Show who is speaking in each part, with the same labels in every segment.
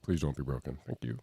Speaker 1: Please don't be broken. Thank you.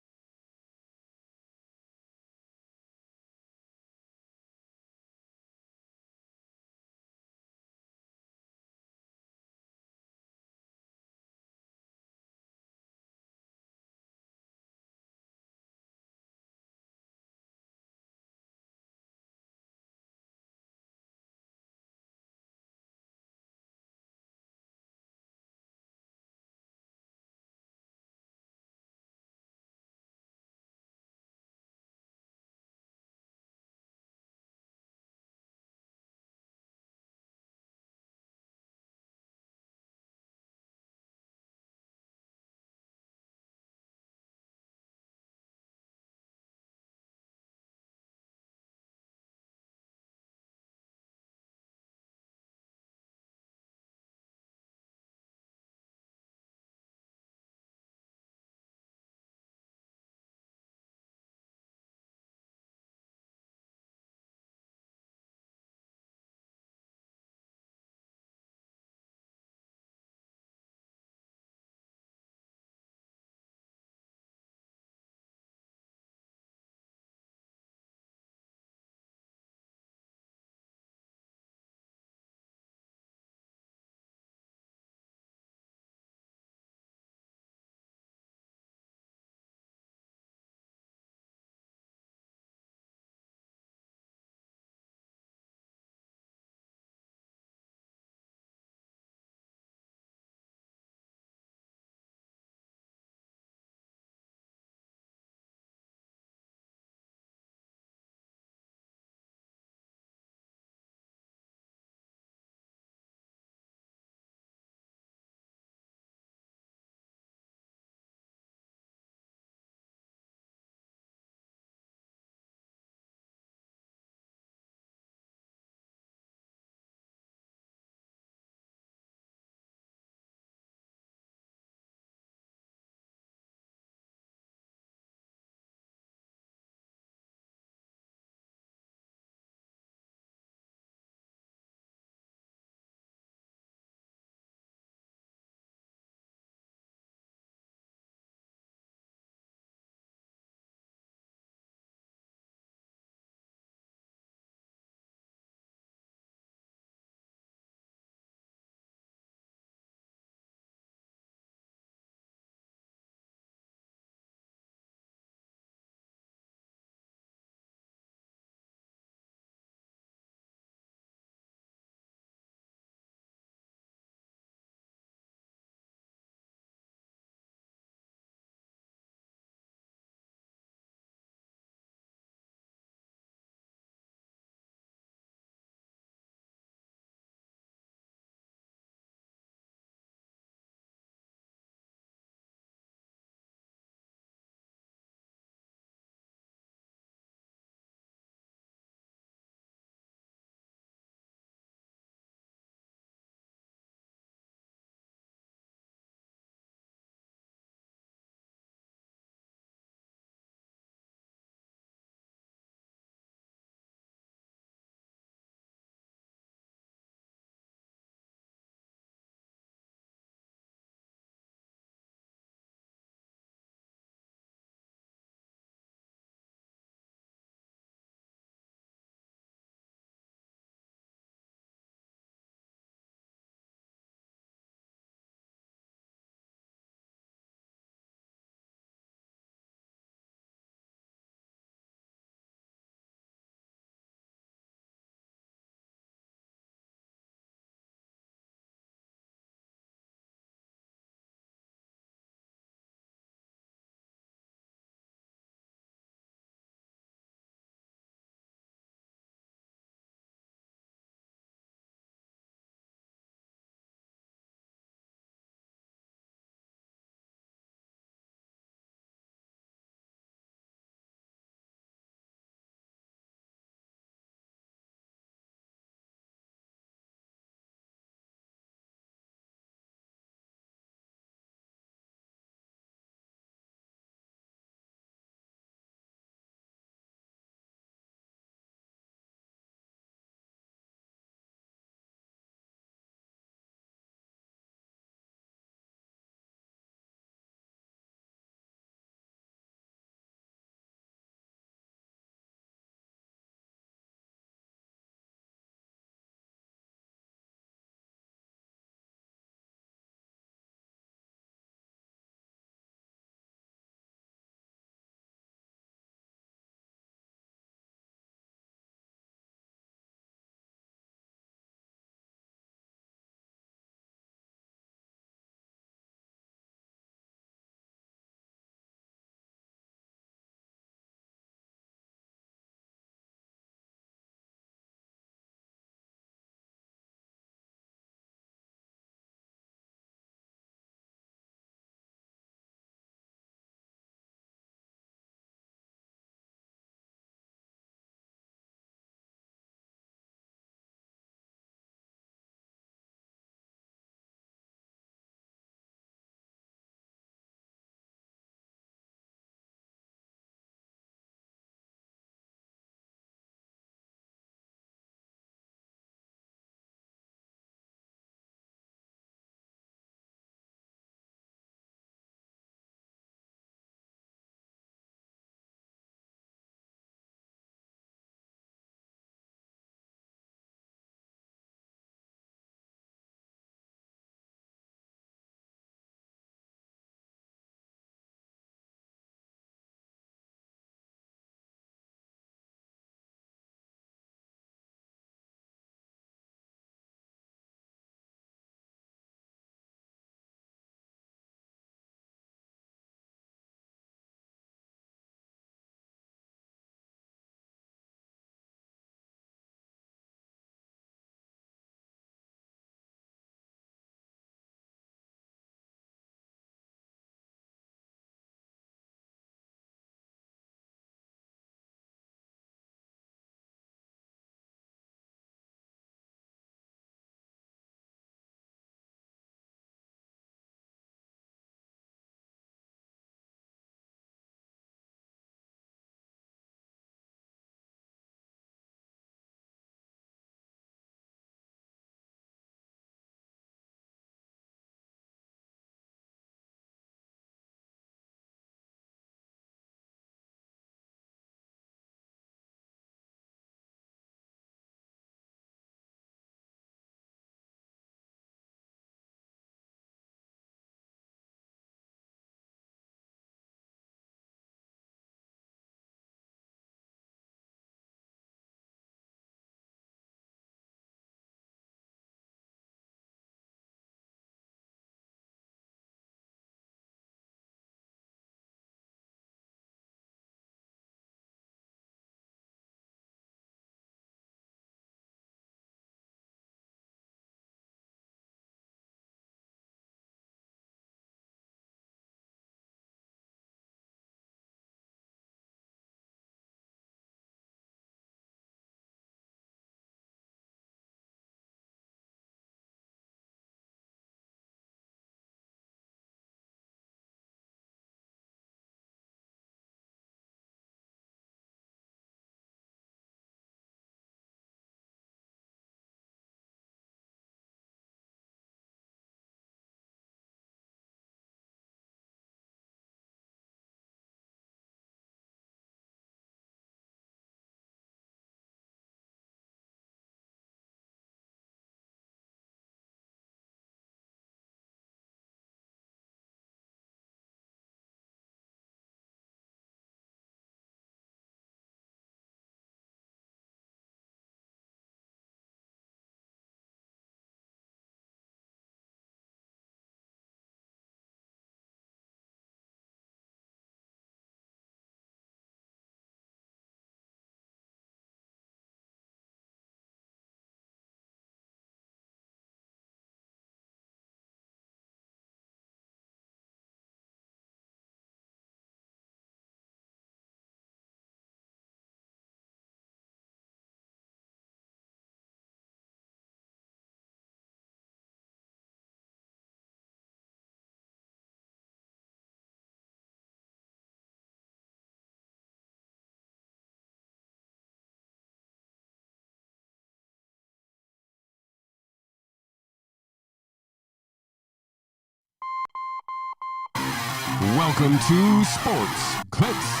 Speaker 1: Welcome to Sports, Clips,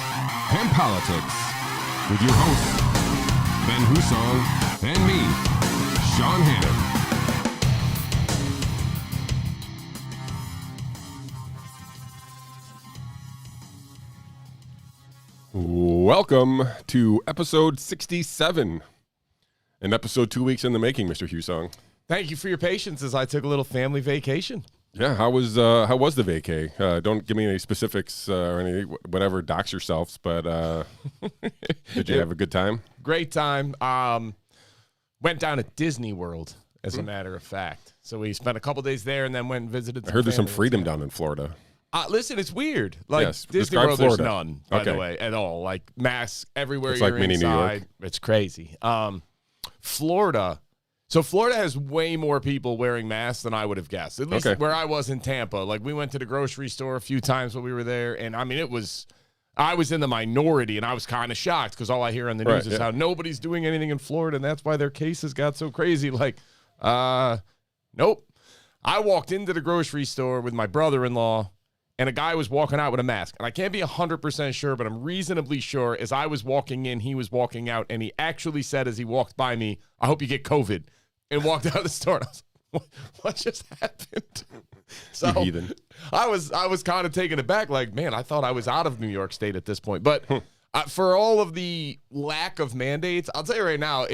Speaker 1: and Politics with your hosts, Ben Hussong and me, Shawn Hannon. Welcome to episode 67, an episode 2 weeks in the making, Mr. Hussong.
Speaker 2: Thank you for your patience as I took a little family vacation.
Speaker 1: Yeah, how was the vacay? Don't give me any specifics or any whatever. Dox yourselves, but did you have a good time?
Speaker 2: Great time. Went down to Disney World, as a matter of fact. So we spent a couple days there and then went and visited.
Speaker 1: I heard there's some freedom down in Florida.
Speaker 2: Listen, it's weird. Like
Speaker 1: yes,
Speaker 2: Disney World,
Speaker 1: Florida.
Speaker 2: there's none, by the way, at all. Like masks everywhere.
Speaker 1: It's
Speaker 2: you're
Speaker 1: like mini
Speaker 2: inside.
Speaker 1: New York.
Speaker 2: It's crazy. Florida. So Florida has way more people wearing masks than I would have guessed. At least where I was in Tampa. Like we went to the grocery store a few times when we were there, and I mean I was in the minority, and I was kind of shocked because all I hear on the news is how nobody's doing anything in Florida, and that's why their cases got so crazy. Like, nope. I walked into the grocery store with my brother-in-law, and a guy was walking out with a mask. And I can't be 100% sure, but I'm reasonably sure as I was walking in, he was walking out, and he actually said as he walked by me, "I hope you get COVID," and walked out of the store. And I was like, what just happened? So
Speaker 1: You heathen.
Speaker 2: I was kind of taken aback, like, man, I thought I was out of New York State at this point. But for all of the lack of mandates, I'll tell you right now,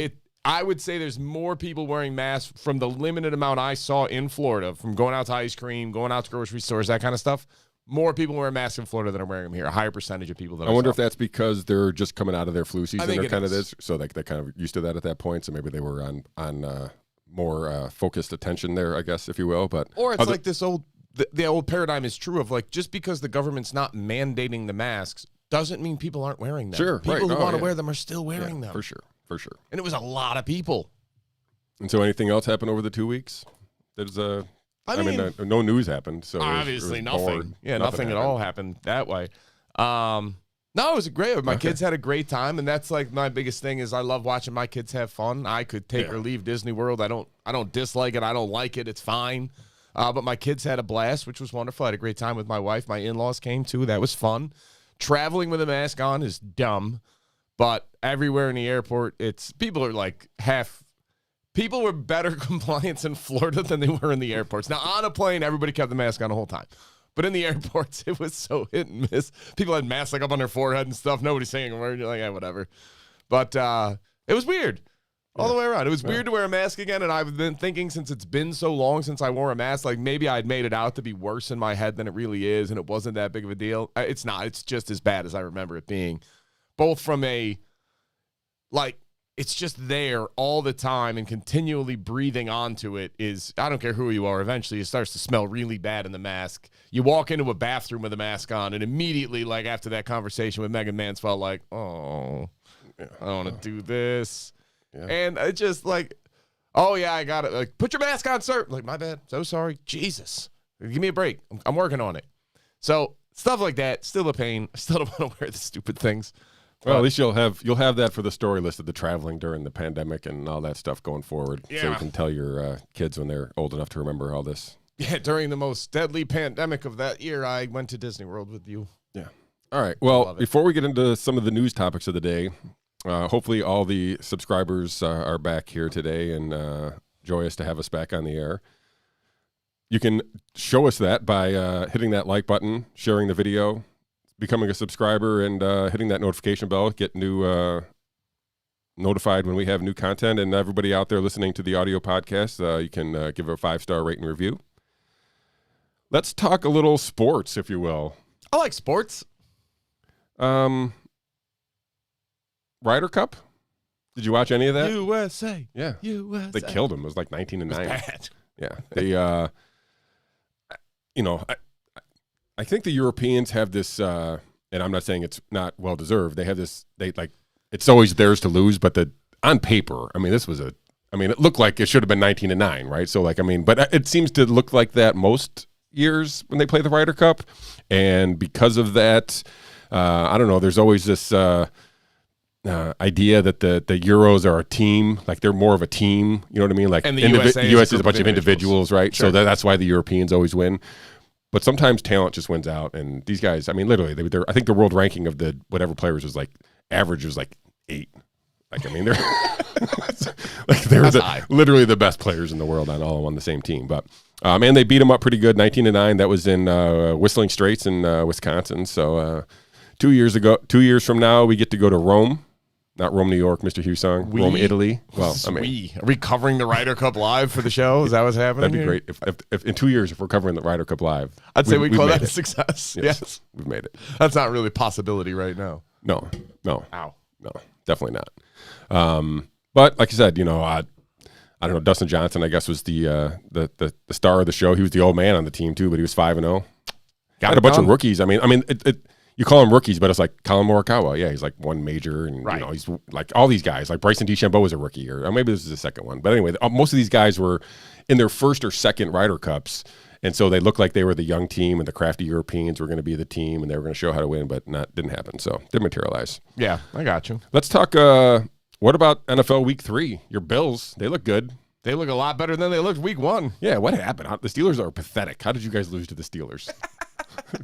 Speaker 2: I would say there's more people wearing masks from the limited amount I saw in Florida, from going out to ice cream, going out to grocery stores, that kind of stuff. More people wear masks in Florida than are wearing them here. A higher percentage of people than I
Speaker 1: wonder
Speaker 2: saw.
Speaker 1: if that's because they're just coming out of their flu season.
Speaker 2: think
Speaker 1: They're
Speaker 2: it
Speaker 1: kind of
Speaker 2: is.
Speaker 1: this, so they're kind of used to that at that point. So maybe they were on more focused attention there, I guess, if you will. But
Speaker 2: or it's like this old the old paradigm is true of like just because the government's not mandating the masks doesn't mean people aren't wearing them.
Speaker 1: Sure,
Speaker 2: people
Speaker 1: right.
Speaker 2: who want to
Speaker 1: Yeah.
Speaker 2: wear them are still wearing them
Speaker 1: for sure.
Speaker 2: And it was a lot of people.
Speaker 1: And so, anything else happened over the 2 weeks? There's I mean, no news happened. So
Speaker 2: obviously
Speaker 1: it was
Speaker 2: nothing.
Speaker 1: bored.
Speaker 2: Yeah, nothing at all happened that way. No, it was great. My kids had a great time, and that's like my biggest thing is I love watching my kids have fun. I could take or leave Disney World. I don't dislike it. I don't like it. It's fine. But my kids had a blast, which was wonderful. I had a great time with my wife. My in-laws came too. That was fun. Traveling with a mask on is dumb, but everywhere in the airport, people are like people were better compliance in Florida than they were in the airports. Now, on a plane, everybody kept the mask on the whole time. But in the airports, it was so hit and miss. People had masks like up on their forehead and stuff. Nobody's saying a word. You're like, yeah, whatever. But it was weird all the way around. It was weird to wear a mask again, and I've been thinking since it's been so long since I wore a mask, like maybe I'd made it out to be worse in my head than it really is, and it wasn't that big of a deal. It's not. It's just as bad as I remember it being. Both from it's just there all the time and continually breathing onto it is, I don't care who you are, eventually it starts to smell really bad in the mask. You walk into a bathroom with a mask on and immediately, like after that conversation with Megan Mansfield, like, oh, I don't want to do this. Yeah. And it just like, oh yeah, I got it. Like, put your mask on, sir. Like, my bad. So sorry. Jesus. Give me a break. I'm working on it. So stuff like that, still a pain. I still don't want to wear the stupid things.
Speaker 1: Well, at least you'll have that for the story list of the traveling during the pandemic and all that stuff going forward.
Speaker 2: Yeah.
Speaker 1: So you can tell your kids when they're old enough to remember all this.
Speaker 2: Yeah, during the most deadly pandemic of that year, I went to Disney World with you.
Speaker 1: Yeah. All right. Well, before we get into some of the news topics of the day, hopefully all the subscribers are back here today and joyous to have us back on the air. You can show us that by hitting that like button, sharing the video, becoming a subscriber, and hitting that notification bell. Get notified when we have new content. And everybody out there listening to the audio podcast, you can give a 5-star rate and review. Let's talk a little sports, if you will.
Speaker 2: I like sports.
Speaker 1: Ryder Cup? Did you watch any of that?
Speaker 2: USA.
Speaker 1: Yeah.
Speaker 2: USA.
Speaker 1: They killed him. It was like 19-9.
Speaker 2: Bad.
Speaker 1: Yeah. They, I think the Europeans have this, and I'm not saying it's not well deserved. They have this. It's always theirs to lose, but on paper, I mean, it looked like it should have been 19-9, right? So, but it seems to look like that most years when they play the Ryder Cup, and because of that, I don't know. There's always this idea that the Euros are a team, like they're more of a team. You know what I mean? Like,
Speaker 2: and the
Speaker 1: US is a bunch of individuals, right?
Speaker 2: Sure.
Speaker 1: So that's why the Europeans always win. But sometimes talent just wins out, and these guys, I mean, literally, I think the world ranking of the whatever players was like average was like 8. Like, I mean, they're like literally the best players in the world on the same team. But man, they beat them up pretty good, 19-9. That was in Whistling Straits in Wisconsin. So 2 years from now, we get to go to Rome. Not Rome, New York, Mr. Hussong. Rome, Italy. Well, I mean,
Speaker 2: are we covering the Ryder Cup live for the show? Is that what's happening?
Speaker 1: That'd be great. If in 2 years, if we're covering the Ryder Cup live,
Speaker 2: I'd say we call that a success. Yes,
Speaker 1: we've made it.
Speaker 2: That's not really a possibility right now.
Speaker 1: No.
Speaker 2: Ow.
Speaker 1: No, definitely not. But like I said, I don't know. Dustin Johnson, I guess, was the star of the show. He was the old man on the team too, but he was 5-0. Got a bunch of rookies. I mean, you call them rookies, but it's like Colin Morikawa. Yeah, he's like one major, and he's like all these guys. Like Bryson DeChambeau was a rookie, or maybe this is the second one. But anyway, most of these guys were in their first or second Ryder Cups, and so they looked like they were the young team, and the crafty Europeans were going to be the team, and they were going to show how to win, but didn't happen. So didn't materialize.
Speaker 2: Yeah, I got you.
Speaker 1: Let's talk. What about NFL Week 3? Your Bills, they look good.
Speaker 2: They look a lot better than they looked Week 1.
Speaker 1: Yeah, what happened? The Steelers are pathetic. How did you guys lose to the Steelers?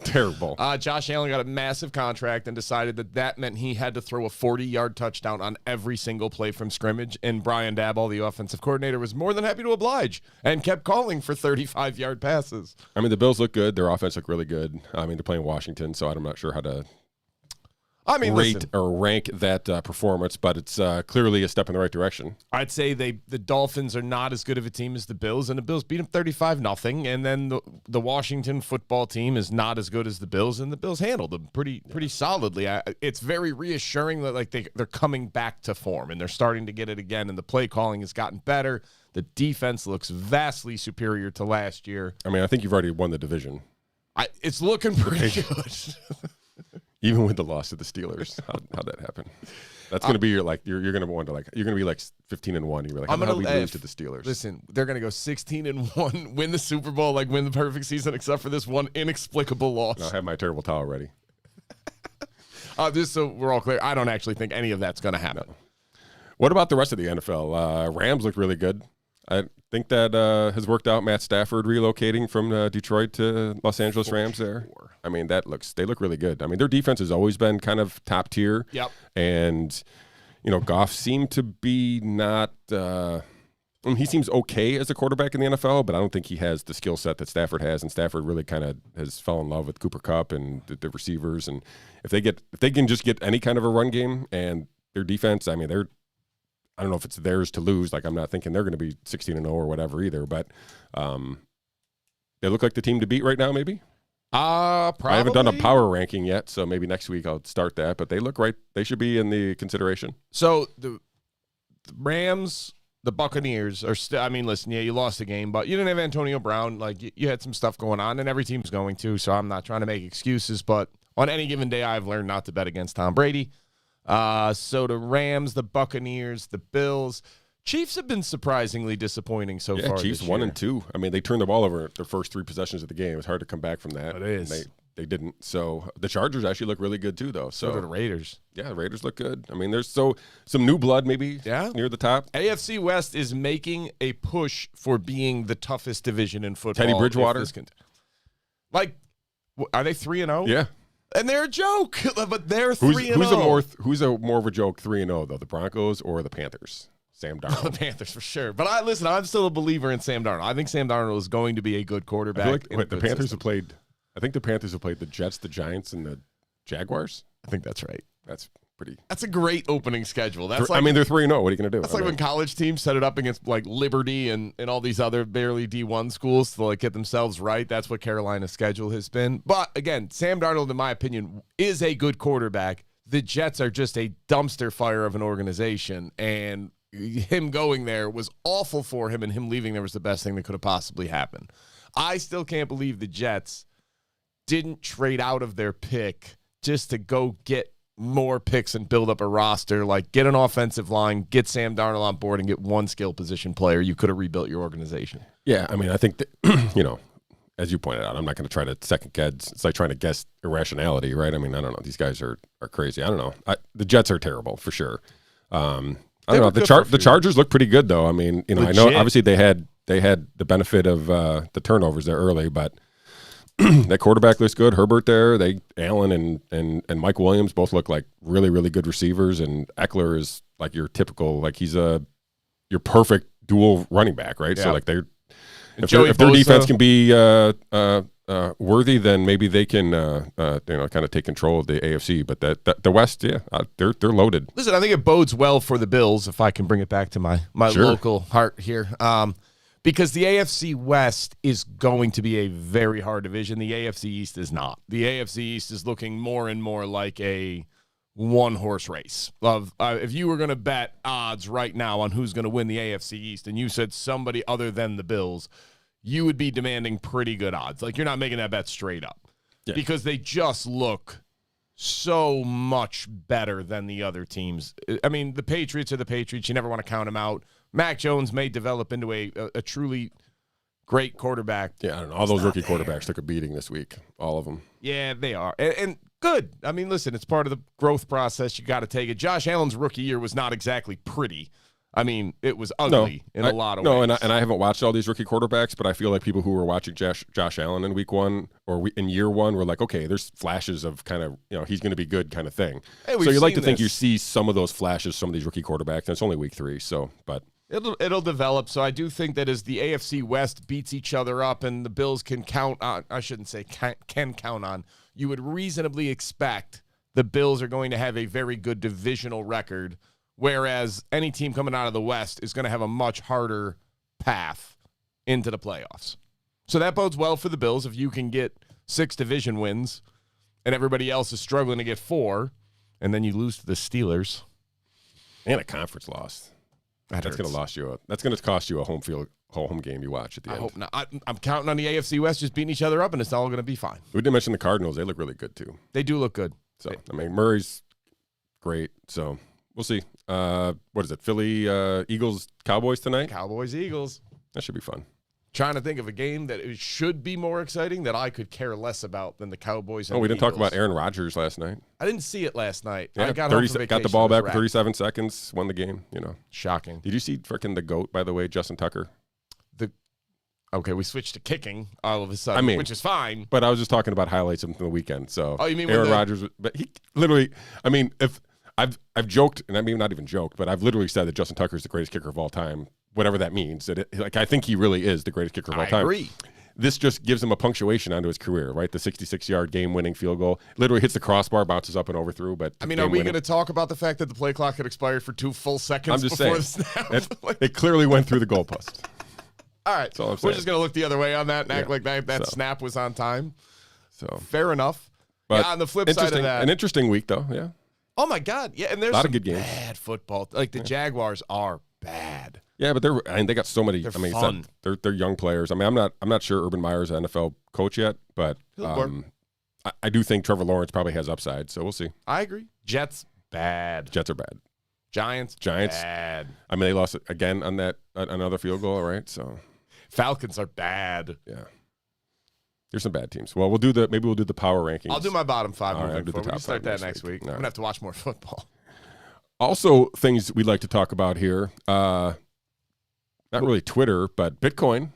Speaker 1: Terrible.
Speaker 2: Josh Allen got a massive contract and decided that meant he had to throw a 40-yard touchdown on every single play from scrimmage. And Brian Daboll, the offensive coordinator, was more than happy to oblige and kept calling for 35-yard passes.
Speaker 1: I mean, the Bills look good. Their offense looked really good. I mean, they're playing Washington, so I'm not sure how to rate or rank that performance, but it's clearly a step in the right direction.
Speaker 2: I'd say the Dolphins are not as good of a team as the Bills, and the Bills beat them 35-0. And then the Washington football team is not as good as the Bills, and the Bills handled them pretty solidly. It's very reassuring that like they're coming back to form, and they're starting to get it again, and the play calling has gotten better. The defense looks vastly superior to last year.
Speaker 1: I mean, I think you've already won the division.
Speaker 2: It's looking pretty good.
Speaker 1: Even with the loss to the Steelers, how'd that happen? That's going to be you're going to want to you're going to be like 15-1. You're like, how did we lose to the Steelers?
Speaker 2: Listen, they're going to go 16-1, win the Super Bowl, win the perfect season, except for this one inexplicable loss.
Speaker 1: I'll have my terrible towel ready.
Speaker 2: Just so we're all clear, I don't actually think any of that's going to happen. No.
Speaker 1: What about the rest of the NFL? Rams look really good. I think that has worked out. Matt Stafford relocating from Detroit to Los Angeles Rams there. I mean, they look really good. I mean, their defense has always been kind of top tier.
Speaker 2: Yep.
Speaker 1: And, Goff seemed to be not he seems okay as a quarterback in the NFL, but I don't think he has the skill set that Stafford has. And Stafford really kind of has fallen in love with Cooper Kupp and the receivers. And if they can just get any kind of a run game and their defense, I mean, I don't know if it's theirs to lose. Like, I'm not thinking they're going to be 16-0 or whatever either, but they look like the team to beat right now, maybe?
Speaker 2: Probably.
Speaker 1: I haven't done a power ranking yet, so maybe next week I'll start that, but they look right. They should be in the consideration.
Speaker 2: So the Rams, the Buccaneers are still, I mean, listen, yeah, you lost the game, but you didn't have Antonio Brown. Like, you had some stuff going on, and every team's going to, so I'm not trying to make excuses, but on any given day, I've learned not to bet against Tom Brady. So the Rams, the Buccaneers, the Bills, Chiefs have been surprisingly disappointing so far.
Speaker 1: Chiefs 1-2. I mean, they turned the ball over their first 3 possessions of the game. It was hard to come back from that.
Speaker 2: It is.
Speaker 1: They didn't. So the Chargers actually look really good too, though. So
Speaker 2: do the Raiders.
Speaker 1: Yeah, the Raiders look good. I mean, there's some new blood maybe near the top.
Speaker 2: AFC West is making a push for being the toughest division in football.
Speaker 1: Teddy Bridgewater.
Speaker 2: Are they 3-0?
Speaker 1: Yeah.
Speaker 2: And they're a joke, but they're 3-0.
Speaker 1: Who's more of a joke 3-0 though? The Broncos or the Panthers? Sam Darnold.
Speaker 2: The Panthers for sure. But I'm still a believer in Sam Darnold. I think Sam Darnold is going to be a good quarterback.
Speaker 1: The Panthers have played. I think the Panthers have played the Jets, the Giants, and the Jaguars.
Speaker 2: I think that's right.
Speaker 1: That's pretty.
Speaker 2: That's a great opening schedule. That's
Speaker 1: they're 3-0. What are you going to do?
Speaker 2: That's when college teams set it up against like Liberty and all these other barely D1 schools to get themselves right. That's what Carolina's schedule has been. But again, Sam Darnold, in my opinion, is a good quarterback. The Jets are just a dumpster fire of an organization, and him going there was awful for him, and him leaving there was the best thing that could have possibly happened. I still can't believe the Jets didn't trade out of their pick just to go get more picks and build up a roster, get an offensive line, get Sam Darnold on board, and get one skill position player. You could have rebuilt your organization.
Speaker 1: Yeah, I mean, I think that, as you pointed out, I'm not going to try to second guess. It's like trying to guess irrationality, right? I mean, I don't know. These guys are crazy. I don't know. The Jets are terrible for sure. I don't know. The Chargers look pretty good though. I mean, I know obviously they had the benefit of the turnovers there early, but that quarterback looks good. Herbert there. Allen and Mike Williams both look like really, really good receivers. And Eckler is like your typical, like he's your perfect dual running back, right?
Speaker 2: Yeah.
Speaker 1: So like if their defense can be worthy, then maybe they can kind of take control of the AFC. But the West, they're loaded.
Speaker 2: Listen, I think it bodes well for the Bills, if I can bring it back to my
Speaker 1: Sure.
Speaker 2: local heart here. Because the AFC West is going to be a very hard division. The AFC East is not. The AFC East is looking more and more like a one-horse race. If you were going to bet odds right now on who's going to win the AFC East, and you said somebody other than the Bills, you would be demanding pretty good odds. Like, you're not making that bet straight up. Yeah. Because they just look so much better than the other teams. I mean, the Patriots are the Patriots. You never want to count them out. Mac Jones may develop into a truly great quarterback.
Speaker 1: Yeah, I don't know. All those rookie quarterbacks took a beating this week. All of them.
Speaker 2: Yeah, they are. And good. I mean, listen, it's part of the growth process. You got to take it. Josh Allen's rookie year was not exactly pretty. I mean, it was ugly in a lot of ways.
Speaker 1: No, and I haven't watched all these rookie quarterbacks, but I feel like people who were watching Josh Allen in week one or in year one were like, okay, there's flashes of kind of, he's going to be good kind of thing.
Speaker 2: Hey,
Speaker 1: so you like to think you see some of those flashes, some of these rookie quarterbacks, and it's only week 3, but
Speaker 2: it'll develop. So I do think that as the AFC West beats each other up and the Bills can count on, I shouldn't say can count on, you would reasonably expect the Bills are going to have a very good divisional record, whereas any team coming out of the West is going to have a much harder path into the playoffs. So that bodes well for the Bills if you can get 6 division wins and everybody else is struggling to get 4, and then you lose to the Steelers.
Speaker 1: And a conference loss. That's going to cost you a home game you watch at the end.
Speaker 2: I hope not. I'm counting on the AFC West just beating each other up, and it's all going to be fine.
Speaker 1: We didn't mention the Cardinals. They look really good, too.
Speaker 2: They do look good.
Speaker 1: So, I mean, Murray's great, so we'll see. What is it? Philly, Eagles, Cowboys tonight?
Speaker 2: Cowboys, Eagles.
Speaker 1: That should be fun.
Speaker 2: Trying to think of a game that it should be more exciting that I could care less about than the Cowboys and
Speaker 1: we didn't
Speaker 2: Eagles.
Speaker 1: talk about Aaron Rodgers last night.
Speaker 2: I didn't see it last night.
Speaker 1: Yeah,
Speaker 2: I got home from vacation,
Speaker 1: got the ball back with 37 seconds, won the game,
Speaker 2: Shocking.
Speaker 1: Did you see freaking the GOAT, by the way, Justin Tucker?
Speaker 2: Okay, we switched to kicking all of a sudden, which is fine.
Speaker 1: But I was just talking about highlights from the weekend. So
Speaker 2: you mean
Speaker 1: Aaron Rodgers? But he literally, if I've joked, and I mean not even joked, but I've literally said that Justin Tucker is the greatest kicker of all time, whatever that means. I think he really is the greatest kicker of all time. I
Speaker 2: agree.
Speaker 1: This just gives him a punctuation onto his career, right? The 66-yard game-winning field goal literally hits the crossbar, bounces up and overthrew. But
Speaker 2: are we going to talk about the fact that the play clock had expired for 2 full seconds
Speaker 1: I'm just
Speaker 2: before
Speaker 1: saying,
Speaker 2: the snap?
Speaker 1: It clearly went through the goalpost.
Speaker 2: All right,
Speaker 1: we're
Speaker 2: just going to look the other way on that and act like that snap was on time.
Speaker 1: So
Speaker 2: fair enough. But on the flip side of that,
Speaker 1: an interesting week though. Yeah.
Speaker 2: Oh my God, yeah, and there's
Speaker 1: a lot of good games.
Speaker 2: Bad football. Like the Jaguars are bad.
Speaker 1: Yeah, but they got so many.
Speaker 2: They're fun.
Speaker 1: They're young players. I mean, I'm not sure Urban Meyer's an NFL coach yet, but I do think Trevor Lawrence probably has upside. So we'll see.
Speaker 2: I agree. Jets bad.
Speaker 1: Jets are bad.
Speaker 2: Giants bad.
Speaker 1: I mean, they lost it again on that another field goal, right? So
Speaker 2: Falcons are bad.
Speaker 1: Yeah. There's some bad teams. Well, maybe we'll do the power rankings.
Speaker 2: I'll do my bottom 5
Speaker 1: moving
Speaker 2: forward.
Speaker 1: We
Speaker 2: can start that next week. I'm going to have to watch more football.
Speaker 1: Also, things we'd like to talk about here. Not really Twitter, but Bitcoin.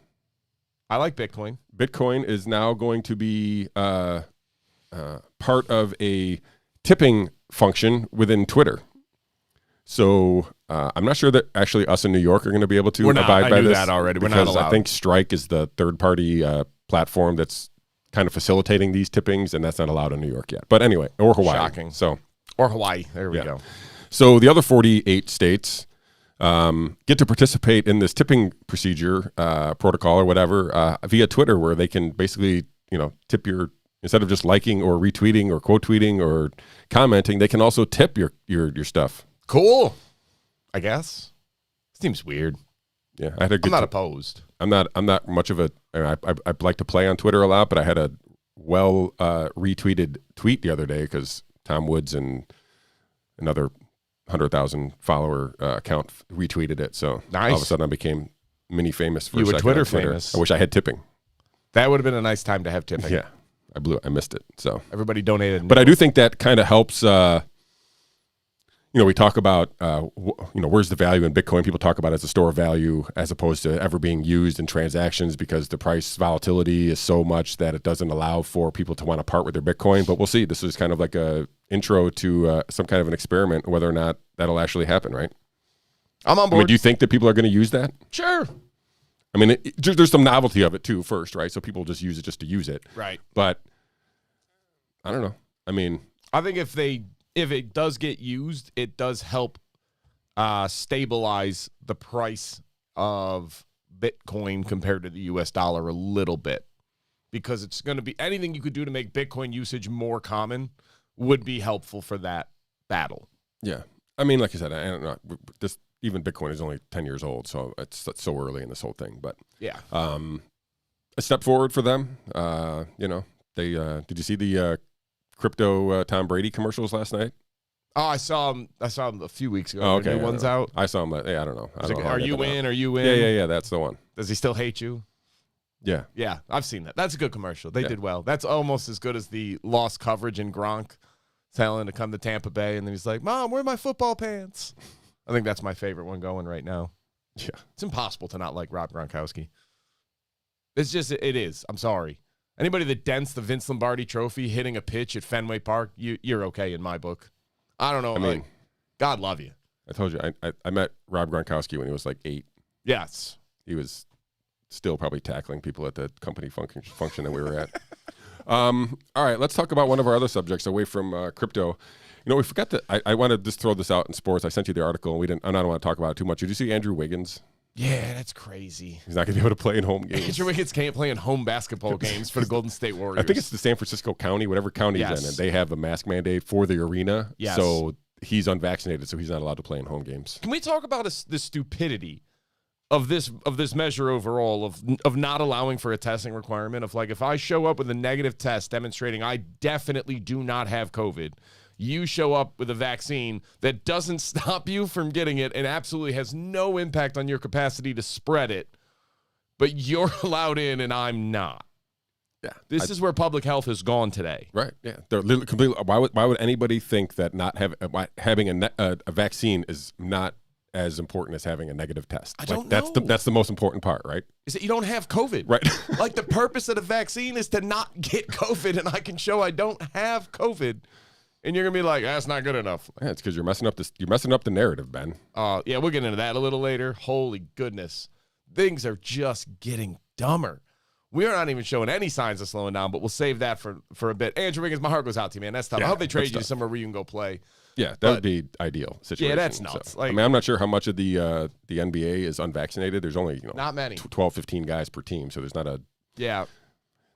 Speaker 2: I like Bitcoin.
Speaker 1: Bitcoin is now going to be part of a tipping function within Twitter. So I'm not sure that actually us in New York are going to be able to abide by this.
Speaker 2: That already. We're not
Speaker 1: because
Speaker 2: allowed.
Speaker 1: I think Strike is the third-party platform that's kind of facilitating these tippings, and that's not allowed in New York yet. But anyway, or Hawaii.
Speaker 2: Shocking.
Speaker 1: Or
Speaker 2: Hawaii. There we go.
Speaker 1: So the other 48 states get to participate in this tipping procedure, protocol or whatever, via Twitter, where they can basically, tip your, instead of just liking or retweeting or quote tweeting or commenting, they can also tip your stuff.
Speaker 2: Cool. I guess. Seems weird.
Speaker 1: Yeah, I had a good.
Speaker 2: I'm not opposed.
Speaker 1: I'm not much of a. I like to play on Twitter a lot, but I had a retweeted tweet the other day because Tom Woods and another 100,000 follower account retweeted it. So
Speaker 2: nice.
Speaker 1: All of a sudden I became mini famous for
Speaker 2: you
Speaker 1: a
Speaker 2: were
Speaker 1: second
Speaker 2: Twitter
Speaker 1: on Twitter
Speaker 2: famous.
Speaker 1: I wish I had tipping.
Speaker 2: That would have been a nice time to have tipping.
Speaker 1: Yeah, I missed it. So
Speaker 2: everybody donated.
Speaker 1: But I do think that kind of helps. we talk about, where's the value in Bitcoin? People talk about it as a store of value as opposed to ever being used in transactions because the price volatility is so much that it doesn't allow for people to want to part with their Bitcoin. But we'll see. This is kind of like a intro to some kind of an experiment, whether or not that'll actually happen, right?
Speaker 2: I'm on board.
Speaker 1: Do you think that people are going to use that?
Speaker 2: Sure.
Speaker 1: I mean, there's some novelty of it too first, right? So people just use it just to use it.
Speaker 2: Right.
Speaker 1: But I don't know. I mean,
Speaker 2: I think if it does get used, it does help stabilize the price of Bitcoin compared to the US dollar a little bit, because it's going to be anything you could do to make Bitcoin usage more common would be helpful for that battle.
Speaker 1: Yeah. I mean, like I said, I don't know. Even Bitcoin is only 10 years old, so it's so early in this whole thing. But
Speaker 2: yeah,
Speaker 1: a step forward for them. They did you see the crypto Tom Brady commercials last night?
Speaker 2: Oh, I saw him a few weeks ago.
Speaker 1: Oh, okay,
Speaker 2: new one's out.
Speaker 1: I saw him. I don't know.
Speaker 2: Are you in? Are you in?
Speaker 1: Yeah. That's the one.
Speaker 2: Does he still hate you?
Speaker 1: Yeah.
Speaker 2: Yeah, I've seen that. That's a good commercial. They did well. That's almost as good as the lost coverage in Gronk telling to come to Tampa Bay, and then he's like, "Mom, where are my football pants?" I think that's my favorite one going right now.
Speaker 1: Yeah.
Speaker 2: It's impossible to not like Rob Gronkowski. It is. I'm sorry. Anybody that dents the Vince Lombardi trophy hitting a pitch at Fenway Park, you're okay in my book. I don't know.
Speaker 1: I mean,
Speaker 2: God love you.
Speaker 1: I told you, I met Rob Gronkowski when he was like 8.
Speaker 2: Yes.
Speaker 1: He was still probably tackling people at the company function that we were at. All right, let's talk about one of our other subjects away from crypto. We forgot that I want to just throw this out in sports. I sent you the article, and I don't want to talk about it too much. Did you see Andrew Wiggins?
Speaker 2: Yeah, that's crazy.
Speaker 1: He's not going to be able to play in home games.
Speaker 2: Andrew Wiggins can't play in home basketball games for the Golden State Warriors.
Speaker 1: I think it's the San Francisco County, whatever county he's in, and they have a mask mandate for the arena.
Speaker 2: Yes.
Speaker 1: So he's unvaccinated, so he's not allowed to play in home games.
Speaker 2: Can we talk about the stupidity of this measure overall of not allowing for a testing requirement? Of like, if I show up with a negative test demonstrating I definitely do not have COVID, you show up with a vaccine that doesn't stop you from getting it and absolutely has no impact on your capacity to spread it, but you're allowed in and I'm not.
Speaker 1: Yeah,
Speaker 2: this is where public health has gone today.
Speaker 1: Right. Yeah. They're completely. Why would anybody think that not having a vaccine is not as important as having a negative test?
Speaker 2: I don't know.
Speaker 1: That's the most important part, right?
Speaker 2: Is that you don't have COVID.
Speaker 1: Right.
Speaker 2: Like the purpose of the vaccine is to not get COVID, and I can show I don't have COVID. And you're gonna be like, that's not good enough.
Speaker 1: Yeah, it's because you're messing up the narrative, Ben.
Speaker 2: Yeah, we'll get into that a little later. Holy goodness, things are just getting dumber. We're not even showing any signs of slowing down, but we'll save that for a bit. Andrew Wiggins, my heart goes out to you, man. That's tough.
Speaker 1: Yeah,
Speaker 2: I hope they trade you
Speaker 1: tough.
Speaker 2: somewhere where you can go play.
Speaker 1: Yeah, that would be ideal situation.
Speaker 2: Yeah, that's nuts.
Speaker 1: So, I'm not sure how much of the NBA is unvaccinated. There's only
Speaker 2: not many,
Speaker 1: 12, 15 guys per team, so there's not a
Speaker 2: yeah.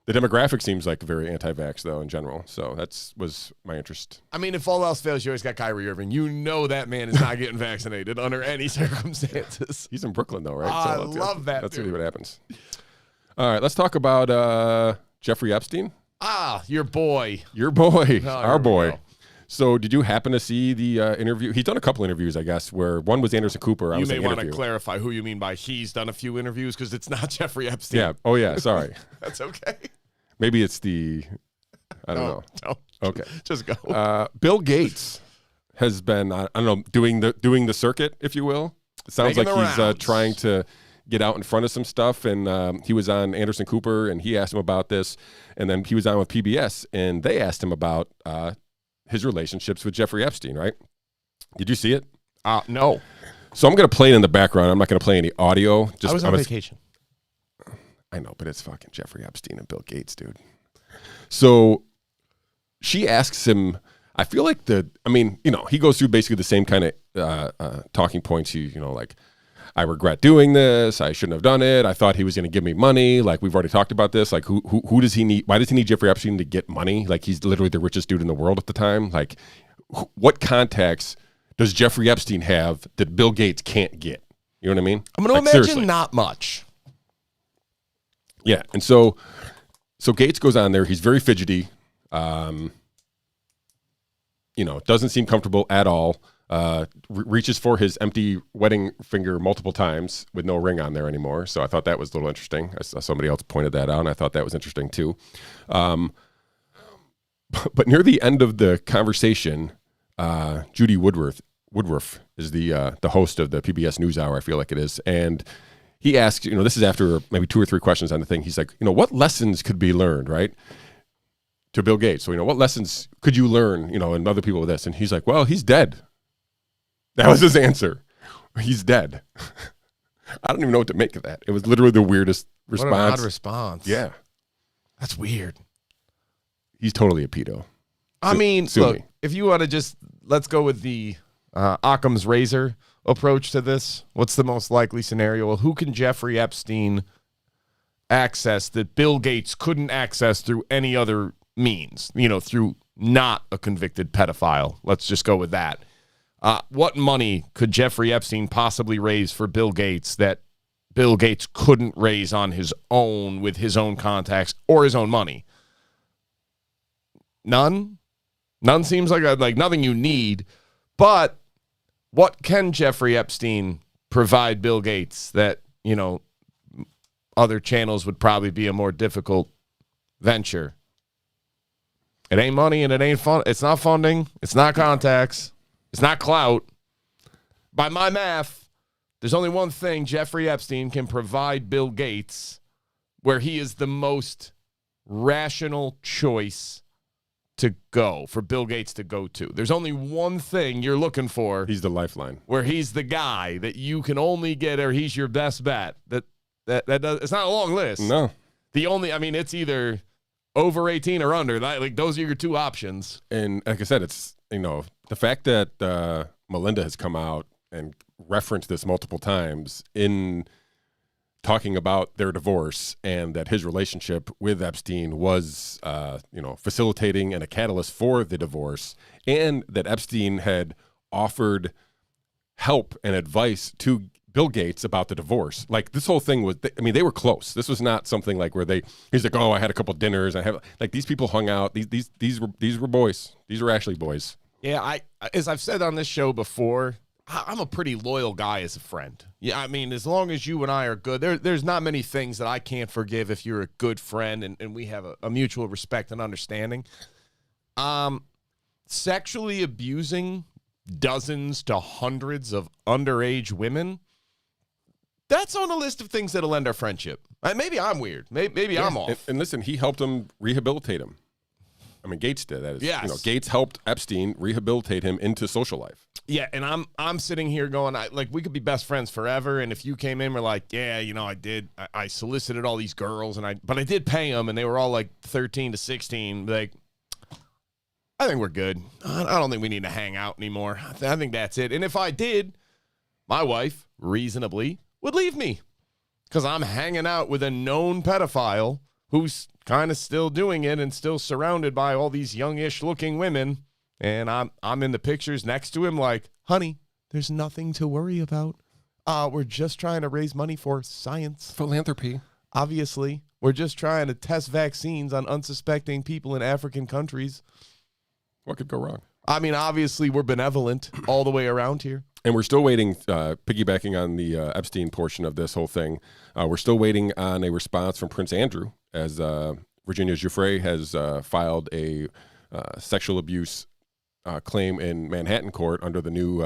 Speaker 1: The demographic seems like very anti-vax, though, in general. So was my interest.
Speaker 2: I mean, if all else fails, you always got Kyrie Irving. You know that man is not getting vaccinated under any circumstances.
Speaker 1: He's in Brooklyn, though, right?
Speaker 2: I love that.
Speaker 1: That's really what happens. All right, let's talk about Jeffrey Epstein.
Speaker 2: Your boy.
Speaker 1: Our boy. So did you happen to see the interview? He's done a couple interviews, I guess, where one was Anderson Cooper.
Speaker 2: You may want to clarify who you mean by he's done a few interviews, because it's not Jeffrey Epstein.
Speaker 1: Yeah. Oh, yeah. Sorry.
Speaker 2: That's okay.
Speaker 1: Maybe it's I don't know.
Speaker 2: No.
Speaker 1: Okay.
Speaker 2: Just go.
Speaker 1: Bill Gates has been, I don't know, doing the circuit, if you will. It sounds
Speaker 2: Making
Speaker 1: like he's trying to get out in front of some stuff. And he was on Anderson Cooper, and he asked him about this. And then he was on with PBS, and they asked him about his relationships with Jeffrey Epstein, right? Did you see it?
Speaker 2: No.
Speaker 1: So I'm going to play it in the background. I'm not going to play any audio.
Speaker 2: I was on vacation.
Speaker 1: I know, but it's fucking Jeffrey Epstein and Bill Gates, dude. So she asks him, I feel like he goes through basically the same kind of talking points. Like, I regret doing this. I shouldn't have done it. I thought he was going to give me money. Like, we've already talked about this. Like, who does he need? Why does he need Jeffrey Epstein to get money? Like, he's literally the richest dude in the world at the time. Like, what contacts does Jeffrey Epstein have that Bill Gates can't get? You know what I mean?
Speaker 2: I'm going to imagine seriously. Not much.
Speaker 1: Yeah, and so Gates goes on there. He's very fidgety. Doesn't seem comfortable at all. Reaches for his empty wedding finger multiple times with no ring on there anymore. So I thought that was a little interesting. I saw somebody else pointed that out, and I thought that was interesting too. But near the end of the conversation, Judy Woodruff Woodruff is the host of the PBS NewsHour, I feel like it is, and he asks, this is after maybe 2 or 3 questions on the thing. He's like, what lessons could be learned, right, to Bill Gates? So, what lessons could you learn, and other people with this? And he's like, well, he's dead. That was his answer. He's dead. I don't even know what to make of that. It was literally the weirdest response.
Speaker 2: What an odd response.
Speaker 1: Yeah.
Speaker 2: That's weird.
Speaker 1: He's totally a pedo.
Speaker 2: I mean, look, if you want to just, let's go with the Occam's razor approach to this. What's the most likely scenario? Well, who can Jeffrey Epstein access that Bill Gates couldn't access through any other means, through not a convicted pedophile? Let's just go with that. What money could Jeffrey Epstein possibly raise for Bill Gates that Bill Gates couldn't raise on his own with his own contacts or his own money? None. None seems like nothing you need. But what can Jeffrey Epstein provide Bill Gates that, other channels would probably be a more difficult venture? It ain't money and it ain't fun. It's not funding. It's not contacts. It's not clout. By my math, there's only one thing Jeffrey Epstein can provide Bill Gates where he is the most rational choice to go, for Bill Gates to go to. There's only one thing you're looking for.
Speaker 1: He's the lifeline.
Speaker 2: Where he's the guy that you can only get, or he's your best bet. That does, it's not a long list.
Speaker 1: No.
Speaker 2: It's either over 18 or under. Those are your 2 options.
Speaker 1: And like I said, it's, the fact that Melinda has come out and referenced this multiple times in talking about their divorce, and that his relationship with Epstein was, facilitating and a catalyst for the divorce, and that Epstein had offered help and advice to Bill Gates about the divorce. Like, this whole thing was, they were close. This was not something like where he's like, oh, I had a couple dinners. These people hung out. These were boys. These were Ashley boys.
Speaker 2: Yeah, as I've said on this show before, I'm a pretty loyal guy as a friend. Yeah, as long as you and I are good, there's not many things that I can't forgive if you're a good friend and we have a mutual respect and understanding. Sexually abusing dozens to hundreds of underage women, that's on a list of things that'll end our friendship. Maybe I'm weird. Maybe I'm off.
Speaker 1: And listen, he helped him rehabilitate him. Gates did that.
Speaker 2: Yes.
Speaker 1: Gates helped Epstein rehabilitate him into social life.
Speaker 2: Yeah, and I'm sitting here going, we could be best friends forever. And if you came in, we're like, yeah, I solicited all these girls, but I did pay them, and they were all 13 to 16. I think we're good. I don't think we need to hang out anymore. I think that's it. And if I did, my wife reasonably would leave me, because I'm hanging out with a known pedophile who's kind of still doing it and still surrounded by all these youngish looking women. And I'm in the pictures next to him like, honey, there's nothing to worry about. We're just trying to raise money for science.
Speaker 1: Philanthropy.
Speaker 2: Obviously. We're just trying to test vaccines on unsuspecting people in African countries.
Speaker 1: What could go wrong?
Speaker 2: Obviously, we're benevolent all the way around here.
Speaker 1: And we're still waiting, piggybacking on the Epstein portion of this whole thing, we're still waiting on a response from Prince Andrew, as Virginia Giuffre has filed a sexual abuse claim in Manhattan court under the new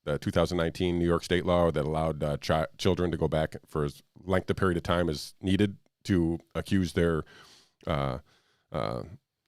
Speaker 1: the 2019 New York state law that allowed children to go back for as length of period of time as needed to accuse their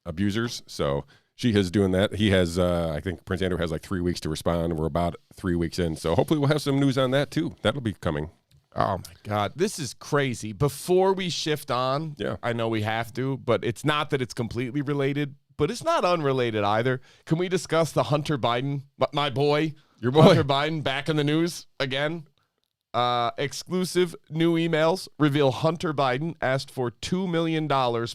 Speaker 1: abusers. So she is doing that. He has, I think Prince Andrew has 3 weeks to respond. We're about 3 weeks in. So hopefully we'll have some news on that too. That'll be coming.
Speaker 2: Oh, my God. This is crazy. Before we shift on,
Speaker 1: yeah,
Speaker 2: I know we have to, but it's not that it's completely related, but it's not unrelated either. Can we discuss the Hunter Biden, my boy,
Speaker 1: your boy,
Speaker 2: Hunter Biden, back in the news again? Exclusive new emails reveal Hunter Biden asked for $2 million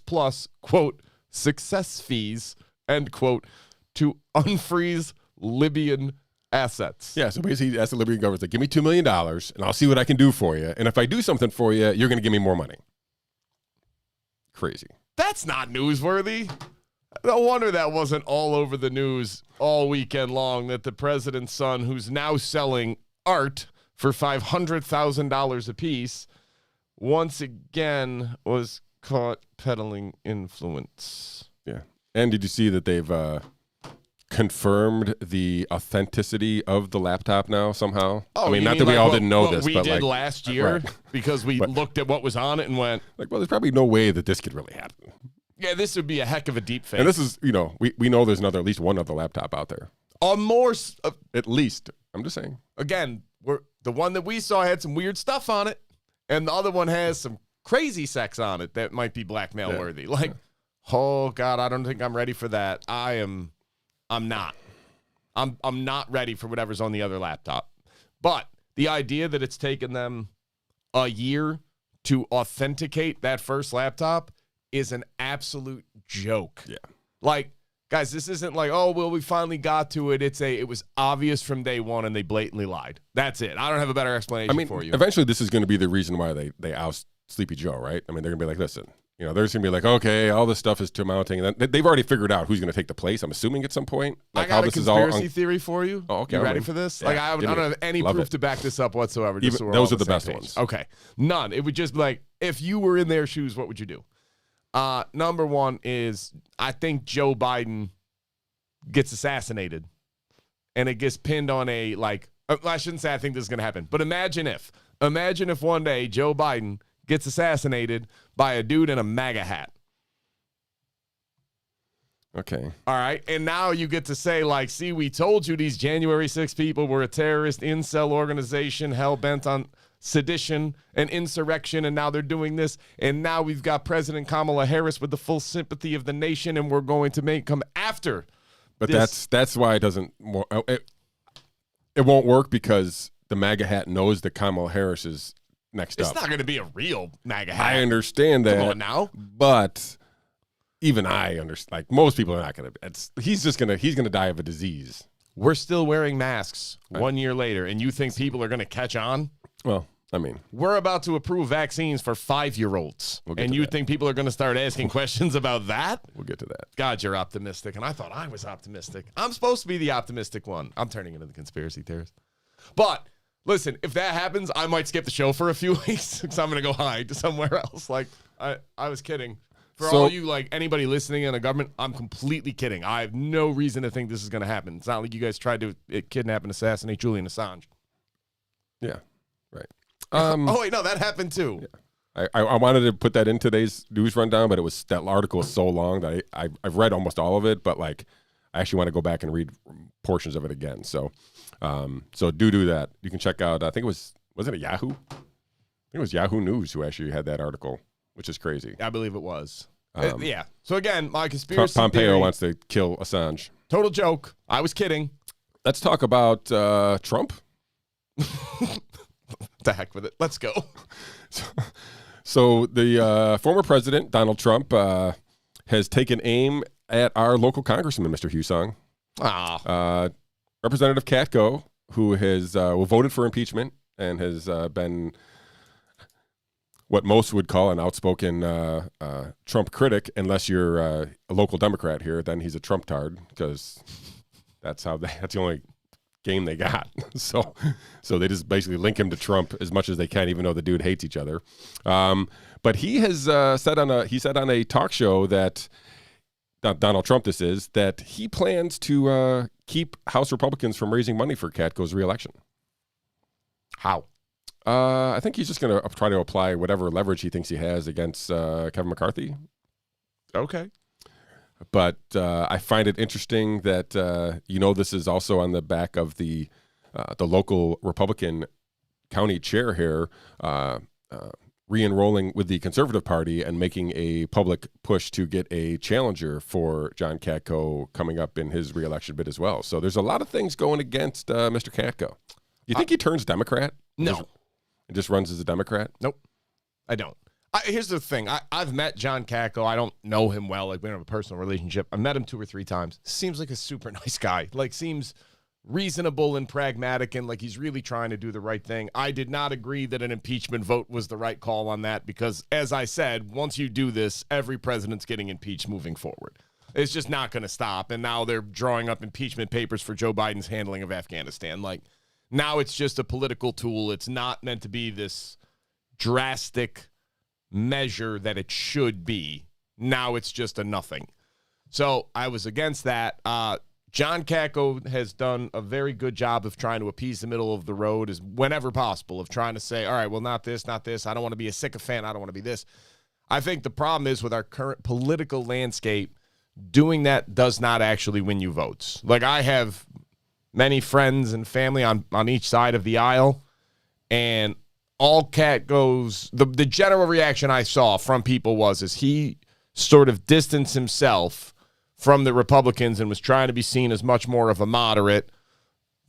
Speaker 2: plus, quote, success fees, end quote, to unfreeze Libyan assets.
Speaker 1: Yeah, so basically he asked the Libyan government, give me $2 million and I'll see what I can do for you. And if I do something for you, you're going to give me more money. Crazy.
Speaker 2: That's not newsworthy. No wonder that wasn't all over the news all weekend long, that the president's son, who's now selling art for $500,000 apiece, once again was caught peddling influence.
Speaker 1: Yeah. And did you see that they've confirmed the authenticity of the laptop now somehow.
Speaker 2: Oh,
Speaker 1: I mean, not that we all didn't know this,
Speaker 2: we
Speaker 1: but
Speaker 2: did
Speaker 1: like
Speaker 2: last year
Speaker 1: right.
Speaker 2: because we looked at what was on it and went,
Speaker 1: like, well, there's probably no way that this could really happen.
Speaker 2: yeah, this would be a heck of a deep fake.
Speaker 1: And this is, we know there's at least one other laptop out there. At least. I'm just saying.
Speaker 2: Again, the one that we saw had some weird stuff on it, and the other one has some crazy sex on it that might be blackmail worthy. Like, oh God, I don't think I'm ready for that. I'm not. I'm not ready for whatever's on the other laptop. But the idea that it's taken them a year to authenticate that first laptop is an absolute joke.
Speaker 1: Yeah.
Speaker 2: Like, guys, this isn't like, oh, well, we finally got to it. It was obvious from day one, and they blatantly lied. That's it. I don't have a better explanation for you.
Speaker 1: Eventually, this is going to be the reason why they oust Sleepy Joe, right? I mean, they're going to be like, listen, there's going to be like, okay, all this stuff is to mounting. And then they've already figured out who's going to take the place, I'm assuming, at some point. Like,
Speaker 2: I got a conspiracy theory for you.
Speaker 1: Oh, okay.
Speaker 2: You ready for this?
Speaker 1: Yeah,
Speaker 2: I don't have any proof to back this up whatsoever. Just so
Speaker 1: those are the best ones.
Speaker 2: Okay. None. It would just be like, if you were in their shoes, what would you do? Number one is, I think Joe Biden gets assassinated, and it gets pinned on a, like, I shouldn't say I think this is going to happen, but imagine if one day Joe Biden gets assassinated by a dude in a MAGA hat.
Speaker 1: Okay.
Speaker 2: All right. And now you get to say, like, see, we told you these January 6 people were a terrorist incel organization hell-bent on sedition and insurrection, and now they're doing this. And now we've got President Kamala Harris with the full sympathy of the nation, and we're going to come after.
Speaker 1: But that's why it doesn't. It won't work because the MAGA hat knows that Kamala Harris is next up.
Speaker 2: It's not going to be a real MAGA hat.
Speaker 1: I understand that.
Speaker 2: Come on now.
Speaker 1: But even I understand. Like, most people are not going to. He's going to die of a disease.
Speaker 2: We're still wearing masks 1 year later, and you think people are going to catch on?
Speaker 1: Well, I mean,
Speaker 2: we're about to approve vaccines for 5-year-olds, and you think people are going to start asking questions about that?
Speaker 1: We'll get to that.
Speaker 2: God, you're optimistic, and I thought I was optimistic. I'm supposed to be the optimistic one. I'm turning into the conspiracy theorist. But listen, if that happens, I might skip the show for a few weeks because I'm going to go hide somewhere else. Like, I was kidding. For all you, like, anybody listening in the government, I'm completely kidding. I have no reason to think this is going to happen. It's not like you guys tried to kidnap and assassinate Julian Assange.
Speaker 1: Yeah, right.
Speaker 2: Oh, wait, no, that happened too.
Speaker 1: Yeah. I wanted to put that in today's news rundown, but that article was so long that I've read almost all of it, but, like, I actually want to go back and read portions of it again. So do that. You can check out, I think wasn't it Yahoo? I think it was Yahoo News who actually had that article, which is crazy.
Speaker 2: I believe it was. Yeah. So again, my conspiracy
Speaker 1: Pompeo
Speaker 2: theory,
Speaker 1: wants to kill Assange.
Speaker 2: Total joke. I was kidding.
Speaker 1: Let's talk about Trump.
Speaker 2: The heck with it. Let's go.
Speaker 1: So the former president, Donald Trump, has taken aim at our local congressman, Mr. Hussong. Representative Katko, who has voted for impeachment and has been what most would call an outspoken Trump critic, unless you're a local Democrat here, then he's a Trump-tard, because that's the only game they got. So they just basically link him to Trump as much as they can, even though the dude hates each other. But he has said on a talk show that Donald Trump, that he plans to keep House Republicans from raising money for Katko's reelection.
Speaker 2: How?
Speaker 1: I think he's just going to try to apply whatever leverage he thinks he has against Kevin McCarthy.
Speaker 2: Okay.
Speaker 1: But I find it interesting that this is also on the back of the local Republican county chair here re-enrolling with the Conservative Party and making a public push to get a challenger for John Katko coming up in his reelection bid as well. So there's a lot of things going against Mr. Katko. You think he turns Democrat?
Speaker 2: No.
Speaker 1: It just runs as a Democrat?
Speaker 2: Nope. I don't. Here's the thing. I've met John Katko. I don't know him well. Like, we don't have a personal relationship. I met him 2 or 3 times. Seems like a super nice guy. Like, seems reasonable and pragmatic, and like he's really trying to do the right thing. I did not agree that an impeachment vote was the right call on that because, as I said, once you do this, every president's getting impeached moving forward. It's just not going to stop. And now they're drawing up impeachment papers for Joe Biden's handling of Afghanistan. Like, now it's just a political tool. It's not meant to be this drastic measure that it should be. Now it's just a nothing. So I was against that. John Katko has done a very good job of trying to appease the middle of the road as whenever possible, of trying to say, all right, well, not this, not this. I don't want to be a sycophant. I don't want to be this. I think the problem is with our current political landscape, doing that does not actually win you votes. Like, I have many friends and family on each side of the aisle, and all Katko's, the general reaction I saw from people is he sort of distanced himself from the Republicans and was trying to be seen as much more of a moderate.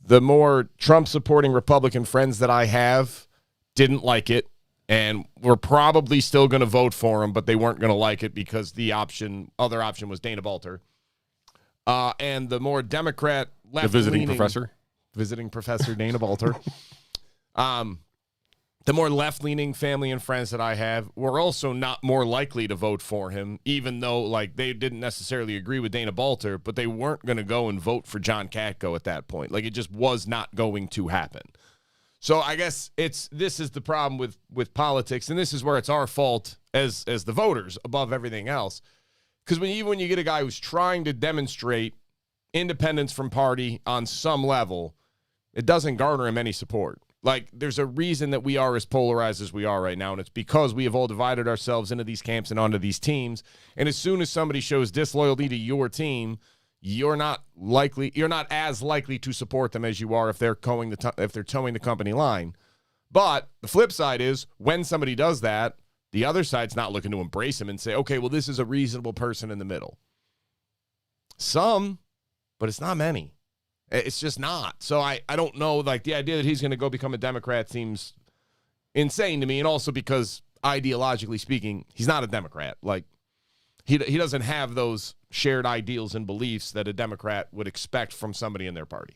Speaker 2: The more Trump-supporting Republican friends that I have didn't like it, and were probably still going to vote for him, but they weren't going to like it because the other option was Dana Balter. And the more Democrat left-leaning... Visiting professor Dana Balter. The more left-leaning family and friends that I have were also not more likely to vote for him, even though like they didn't necessarily agree with Dana Balter, but they weren't going to go and vote for John Katko at that point. Like, it just was not going to happen. So I guess this is the problem with politics, and this is where it's our fault as the voters above everything else. Because when you get a guy who's trying to demonstrate independence from party on some level, it doesn't garner him any support. Like, there's a reason that we are as polarized as we are right now, and it's because we have all divided ourselves into these camps and onto these teams. And as soon as somebody shows disloyalty to your team, you're not as likely to support them as you are if they're towing the company line. But the flip side is, when somebody does that, the other side's not looking to embrace him and say, okay, well, this is a reasonable person in the middle. Some, but it's not many. It's just not. So I don't know. Like, the idea that he's going to go become a Democrat seems insane to me. And also because, ideologically speaking, he's not a Democrat. Like, he doesn't have those shared ideals and beliefs that a Democrat would expect from somebody in their party.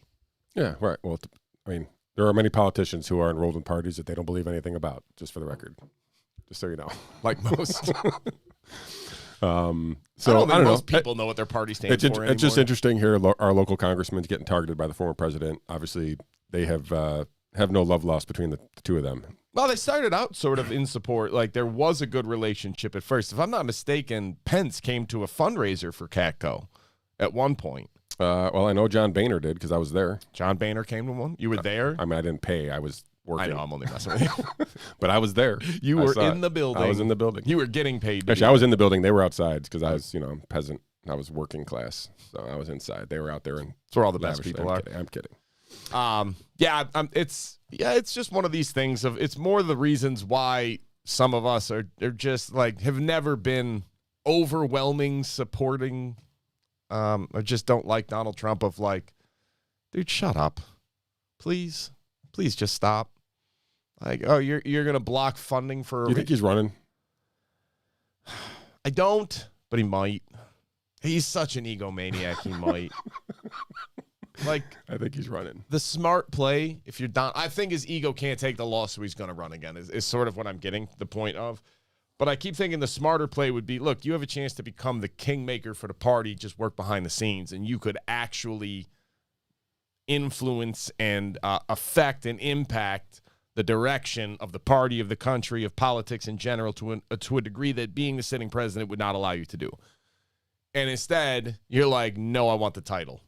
Speaker 1: Yeah, right. Well, I mean, there are many politicians who are enrolled in parties that they don't believe anything about, just for the record. Just so you know.
Speaker 2: Like most.
Speaker 1: So
Speaker 2: I don't think most people know what their party stands for anymore.
Speaker 1: It's just interesting here. Our local congressman's getting targeted by the former president. Obviously, they have no love lost between the two of them.
Speaker 2: Well, they started out sort of in support. Like, there was a good relationship at first. If I'm not mistaken, Pence came to a fundraiser for Katko at one point.
Speaker 1: Well, I know John Boehner did because I was there.
Speaker 2: John Boehner came to one? You were there?
Speaker 1: I mean, I didn't pay. I was working.
Speaker 2: I know, I'm only messing with you.
Speaker 1: But I was there.
Speaker 2: You were in the building.
Speaker 1: I was in the building.
Speaker 2: You were getting paid.
Speaker 1: Actually, I was in the building. They were outside because I was, peasant. I was working class, so I was inside. They were out there, and
Speaker 2: that's where all the best people are.
Speaker 1: I'm kidding.
Speaker 2: It's just one of these things of, it's more the reasons why some of us are just like, have never been overwhelming supporting, or just don't like Donald Trump, of like, dude, shut up. Please just stop. Like, oh, you're going to block funding for...
Speaker 1: You think he's running?
Speaker 2: I don't, but he might. He's such an egomaniac, he might. Like,
Speaker 1: I think he's running.
Speaker 2: The smart play, if you're down, I think his ego can't take the loss, so he's going to run again, is sort of what I'm getting the point of. But I keep thinking the smarter play would be, look, you have a chance to become the kingmaker for the party, just work behind the scenes, and you could actually influence and affect and impact the direction of the party, of the country, of politics in general, to a degree that being the sitting president would not allow you to do. And instead, you're like, no, I want the title.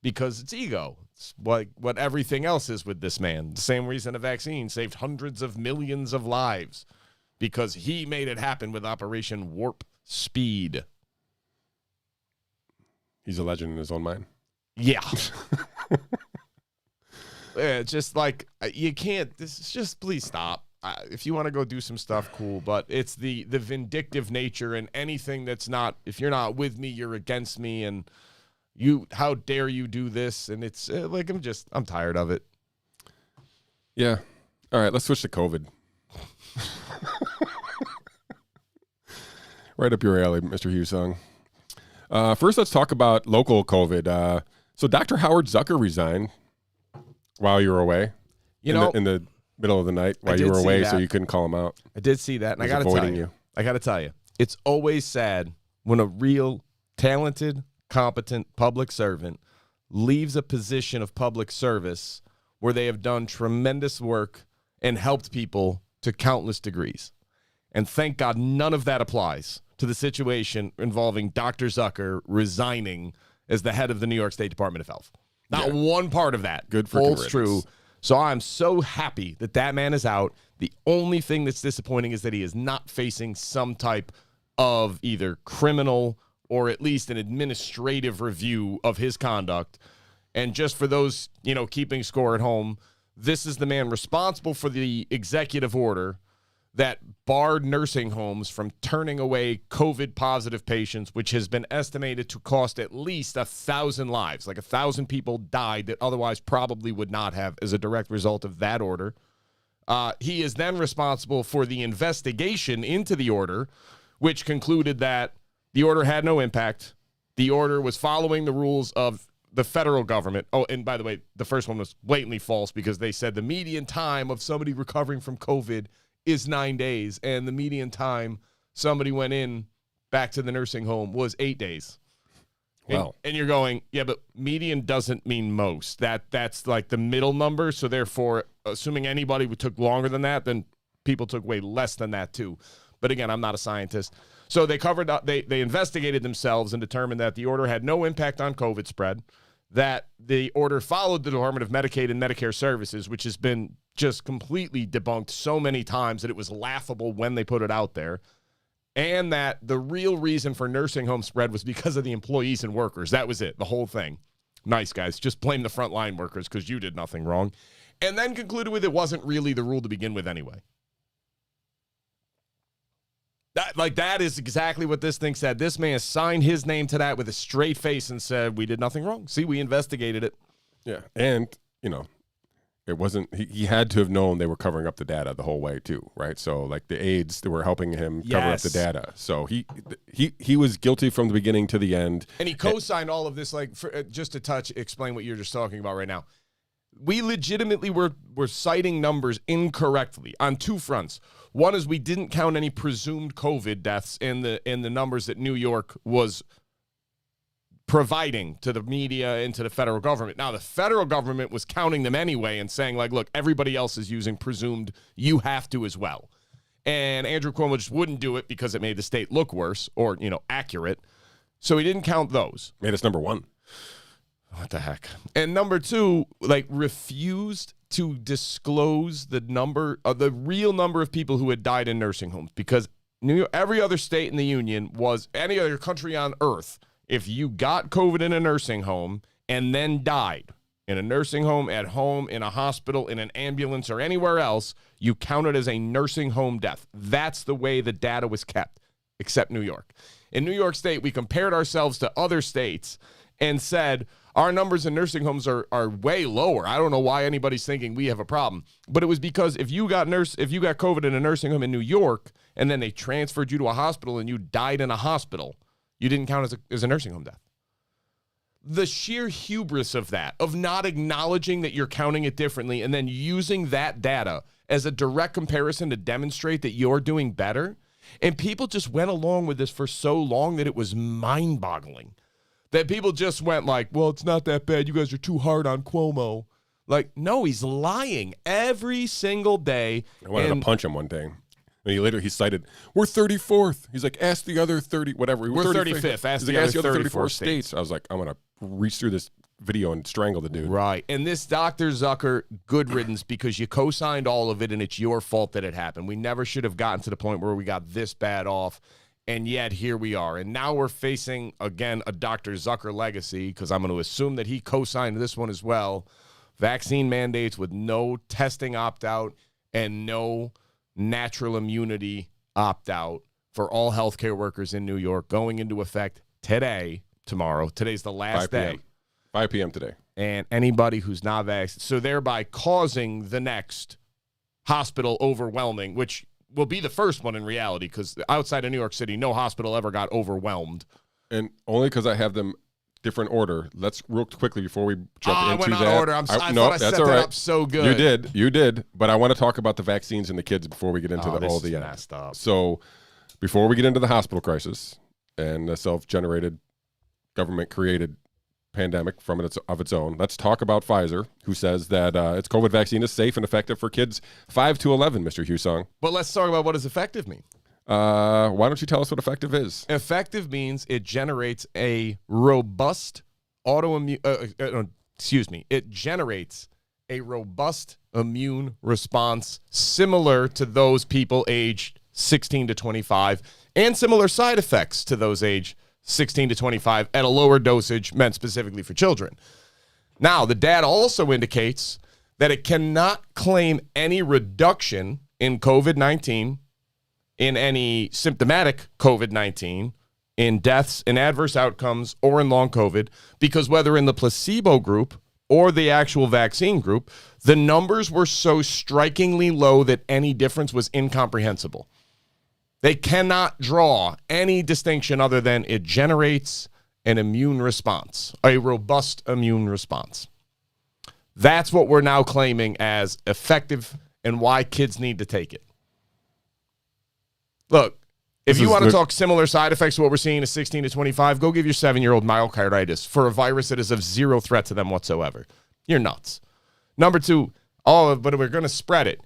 Speaker 2: Because it's ego. It's what everything else is with this man. The same reason a vaccine saved hundreds of millions of lives. Because he made it happen with Operation Warp Speed.
Speaker 1: He's a legend in his own mind.
Speaker 2: Yeah. It's just like, you can't, this is just, please stop. If you want to go do some stuff, cool. But it's the vindictive nature, and anything that's not, if you're not with me, you're against me, and how dare you do this? And it's like, I'm tired of it.
Speaker 1: Yeah. All right, let's switch to COVID. Right up your alley, Mr. Hussong. First, let's talk about local COVID. So Dr. Howard Zucker resigned while you were away. In the middle of the night while you were away, so you couldn't call him out.
Speaker 2: I did see that, and I got to tell you, it's always sad when a real talented, competent public servant leaves a position of public service where they have done tremendous work and helped people to countless degrees. And thank God none of that applies to the situation involving Dr. Zucker resigning as the head of the New York State Department of Health. Not one part of that
Speaker 1: Good for
Speaker 2: holds
Speaker 1: riddance.
Speaker 2: true. So I'm so happy that that man is out. The only thing that's disappointing is that he is not facing some type of either criminal or at least an administrative review of his conduct. And just for those, keeping score at home, this is the man responsible for the executive order that barred nursing homes from turning away COVID-positive patients, which has been estimated to cost at least 1,000 lives. Like 1,000 people died that otherwise probably would not have as a direct result of that order. He is then responsible for the investigation into the order, which concluded that the order had no impact. The order was following the rules of the federal government. Oh, and by the way, the first one was blatantly false because they said the median time of somebody recovering from COVID is 9 days, and the median time somebody went in back to the nursing home was 8 days.
Speaker 1: Wow.
Speaker 2: And you're going, yeah, but median doesn't mean most. That's like the middle number, so therefore, assuming anybody took longer than that, then people took way less than that too. But again, I'm not a scientist. So they covered up, they investigated themselves and determined that the order had no impact on COVID spread, that the order followed the Department of Medicaid and Medicare Services, which has been just completely debunked so many times that it was laughable when they put it out there, and that the real reason for nursing home spread was because of the employees and workers. That was it, the whole thing. Nice, guys. Just blame the frontline workers because you did nothing wrong. And then concluded with it wasn't really the rule to begin with anyway. That is exactly what this thing said. This man signed his name to that with a straight face and said, we did nothing wrong. See, we investigated it.
Speaker 1: Yeah. And, it wasn't, he had to have known they were covering up the data the whole way too, right? So like the aides that were helping him cover up the data. So he was guilty from the beginning to the end.
Speaker 2: And he co-signed all of this, just to explain what you're just talking about right now. We legitimately were citing numbers incorrectly on two fronts. One is we didn't count any presumed COVID deaths in the numbers that New York was providing to the media and to the federal government. Now, the federal government was counting them anyway and saying, look, everybody else is using presumed. You have to as well. And Andrew Cuomo just wouldn't do it because it made the state look worse or, accurate. So he didn't count those.
Speaker 1: Made us number one.
Speaker 2: What the heck? And number two, refused to disclose the real number of people who had died in nursing homes, because New York, every other state in the union was any other country on earth. If you got COVID in a nursing home and then died in a nursing home, at home, in a hospital, in an ambulance, or anywhere else, you count it as a nursing home death. That's the way the data was kept, except New York. In New York State, we compared ourselves to other states and said, our numbers in nursing homes are way lower. I don't know why anybody's thinking we have a problem. But it was because if you got COVID in a nursing home in New York and then they transferred you to a hospital and you died in a hospital, you didn't count as a nursing home death. The sheer hubris of that, of not acknowledging that you're counting it differently and then using that data as a direct comparison to demonstrate that you're doing better. And people just went along with this for so long that it was mind-boggling. That people just went well, it's not that bad. You guys are too hard on Cuomo. No, he's lying every single day.
Speaker 1: I wanted to punch him one day. And he cited, we're 34th. He's like, ask the other 30, whatever.
Speaker 2: We're 35th. Ask the other 34 states.
Speaker 1: I was like, I'm going to reach through this video and strangle the dude.
Speaker 2: Right. And this Dr. Zucker, good riddance, because you co-signed all of it and it's your fault that it happened. We never should have gotten to the point where we got this bad off. And yet here we are. And now we're facing, again, a Dr. Zucker legacy, because I'm going to assume that he co-signed this one as well. Vaccine mandates with no testing opt-out and no natural immunity opt-out for all healthcare workers in New York going into effect tomorrow. Today's the last
Speaker 1: 5 p.m.
Speaker 2: day.
Speaker 1: 5 p.m. today.
Speaker 2: And anybody who's not vaccinated, so thereby causing the next hospital overwhelming, which will be the first one in reality, because outside of New York City, no hospital ever got overwhelmed.
Speaker 1: And only because I have them different order. Let's real quickly before we jump into
Speaker 2: I went out
Speaker 1: that.
Speaker 2: of order. I thought I set that up so good.
Speaker 1: You did. But I want to talk about the vaccines and the kids before we get into all the
Speaker 2: messed up.
Speaker 1: So before we get into the hospital crisis and the self-generated, government-created pandemic of its own, let's talk about Pfizer, who says that its COVID vaccine is safe and effective for kids 5 to 11, Mr. Hussong.
Speaker 2: But let's talk about what does effective mean.
Speaker 1: Why don't you tell us what effective is?
Speaker 2: Effective means it generates a robust it generates a robust immune response similar to those people aged 16 to 25 and similar side effects to those aged 16 to 25 at a lower dosage meant specifically for children. Now, the data also indicates that it cannot claim any reduction in COVID-19, in any symptomatic COVID-19, in deaths, in adverse outcomes, or in long COVID, because whether in the placebo group or the actual vaccine group, the numbers were so strikingly low that any difference was incomprehensible. They cannot draw any distinction other than it generates an immune response, a robust immune response. That's what we're now claiming as effective and why kids need to take it. Look, if you want to talk similar side effects to what we're seeing at 16 to 25, go give your 7-year-old myocarditis for a virus that is of zero threat to them whatsoever. You're nuts. Number two, but we're going to spread it.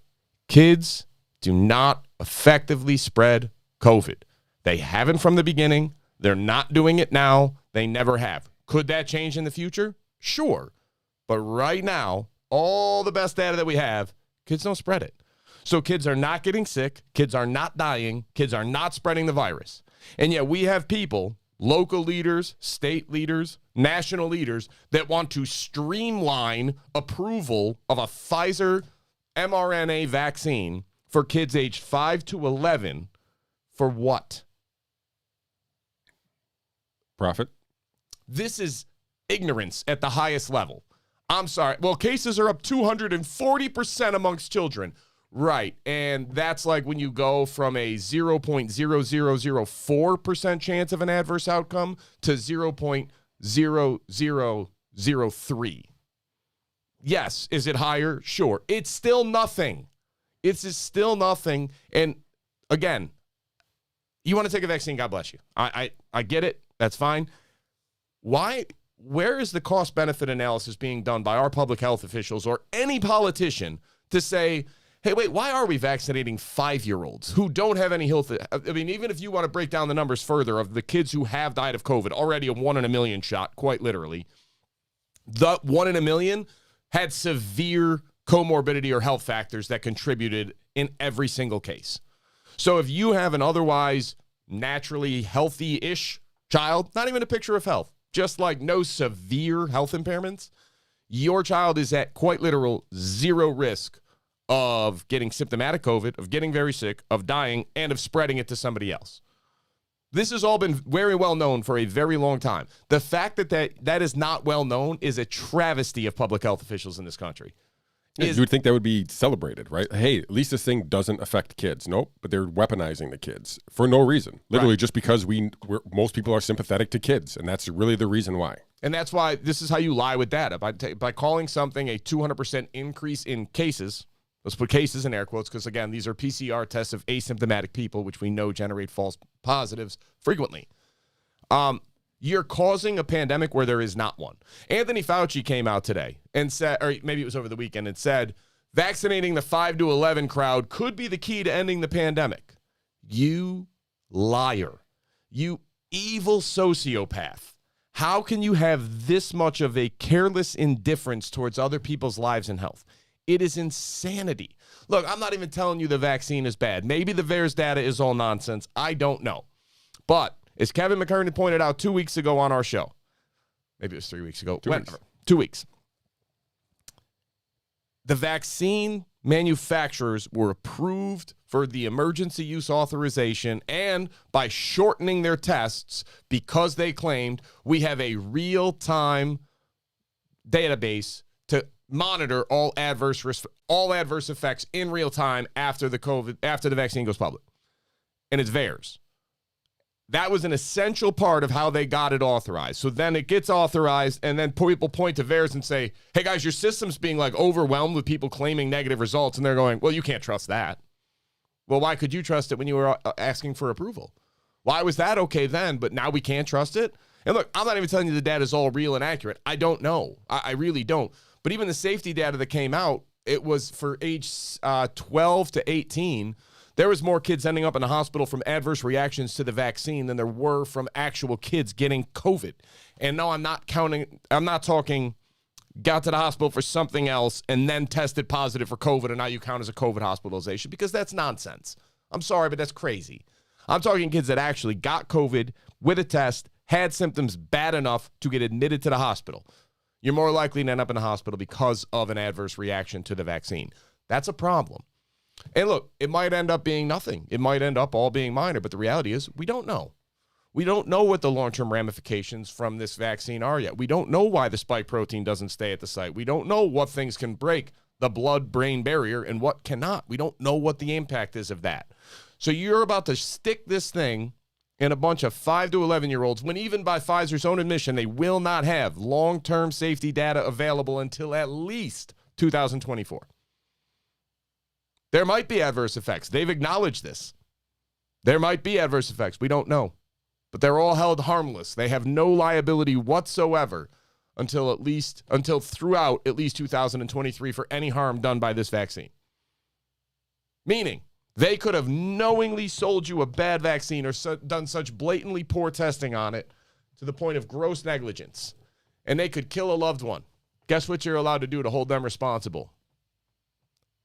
Speaker 2: Kids do not effectively spread COVID. They haven't from the beginning. They're not doing it now. They never have. Could that change in the future? Sure. But right now, all the best data that we have, kids don't spread it. So kids are not getting sick. Kids are not dying. Kids are not spreading the virus. And yet we have people, local leaders, state leaders, national leaders, that want to streamline approval of a Pfizer mRNA vaccine for kids aged 5 to 11 for what?
Speaker 1: Profit.
Speaker 2: This is ignorance at the highest level. I'm sorry. Well, cases are up 240% amongst children. Right. And that's like when you go from a 0.0004% chance of an adverse outcome to 0.0003. Yes. Is it higher? Sure. It's still nothing. It's still nothing. And again, you want to take a vaccine, God bless you. I get it. That's fine. Where is the cost-benefit analysis being done by our public health officials or any politician to say, hey, wait, why are we vaccinating 5-year-olds who don't have any health? I mean, even if you want to break down the numbers further of the kids who have died of COVID, already a 1 in a million shot, quite literally, the 1 in a million had severe comorbidity or health factors that contributed in every single case. So if you have an otherwise naturally healthy-ish child, not even a picture of health, just like no severe health impairments, your child is at quite literal zero risk of getting symptomatic COVID, of getting very sick, of dying, and of spreading it to somebody else. This has all been very well known for a very long time. The fact that is not well known is a travesty of public health officials in this country.
Speaker 1: Yeah, you would think that would be celebrated, right? Hey, at least this thing doesn't affect kids. Nope, but they're weaponizing the kids for no reason. Literally just because most people are sympathetic to kids, and that's really the reason why. And that's why this is how you lie with data. By calling something a 200% increase in cases, let's put cases in air quotes because, again, these are PCR tests of asymptomatic people, which we know generate false positives frequently. You're causing a pandemic where there is not one. Anthony Fauci came out today and said, or maybe it was over the weekend, and said, vaccinating the 5 to 11 crowd could be the key to ending the pandemic. You liar. You evil sociopath. How can you have this much of a careless indifference towards other people's lives and health? It is insanity. Look, I'm not even telling you the vaccine is bad. Maybe the VAERS data is all nonsense. I don't know. But as Kevin McKernan pointed out 2 weeks ago on our show, maybe it was 3 weeks ago, 2 weeks. The vaccine manufacturers were approved for the emergency use authorization, and by shortening their tests, because they claimed we have a real-time database to monitor all adverse effects in real time after the vaccine goes public. And it's VAERS. That was an essential part of how they got it authorized. So then it gets authorized, and then people point to VAERS and say, hey, guys, your system's being like overwhelmed with people claiming negative results. And they're going, well, you can't trust that. Well, why could you trust it when you were asking for approval? Why was that okay then, but now we can't trust it? And look, I'm not even telling you the data is all real and accurate. I don't know. I really don't. But even the safety data that came out, it was for age 12 to 18. There was more kids ending up in the hospital from adverse reactions to the vaccine than there were from actual kids getting COVID.
Speaker 2: And no, I'm not talking got to the hospital for something else and then tested positive for COVID, and now you count as a COVID hospitalization, because that's nonsense. I'm sorry, but that's crazy. I'm talking kids that actually got COVID with a test, had symptoms bad enough to get admitted to the hospital. You're more likely to end up in the hospital because of an adverse reaction to the vaccine. That's a problem. And look, it might end up being nothing. It might end up all being minor, but the reality is we don't know. We don't know what the long-term ramifications from this vaccine are yet. We don't know why the spike protein doesn't stay at the site. We don't know what things can break the blood-brain barrier and what cannot. We don't know what the impact is of that. So you're about to stick this thing in a bunch of 5 to 11-year-olds when even by Pfizer's own admission, they will not have long-term safety data available until at least 2024. There might be adverse effects. They've acknowledged this. There might be adverse effects. We don't know. But they're all held harmless. They have no liability whatsoever until throughout at least 2023 for any harm done by this vaccine. Meaning, they could have knowingly sold you a bad vaccine or done such blatantly poor testing on it to the point of gross negligence, and they could kill a loved one. Guess what you're allowed to do to hold them responsible?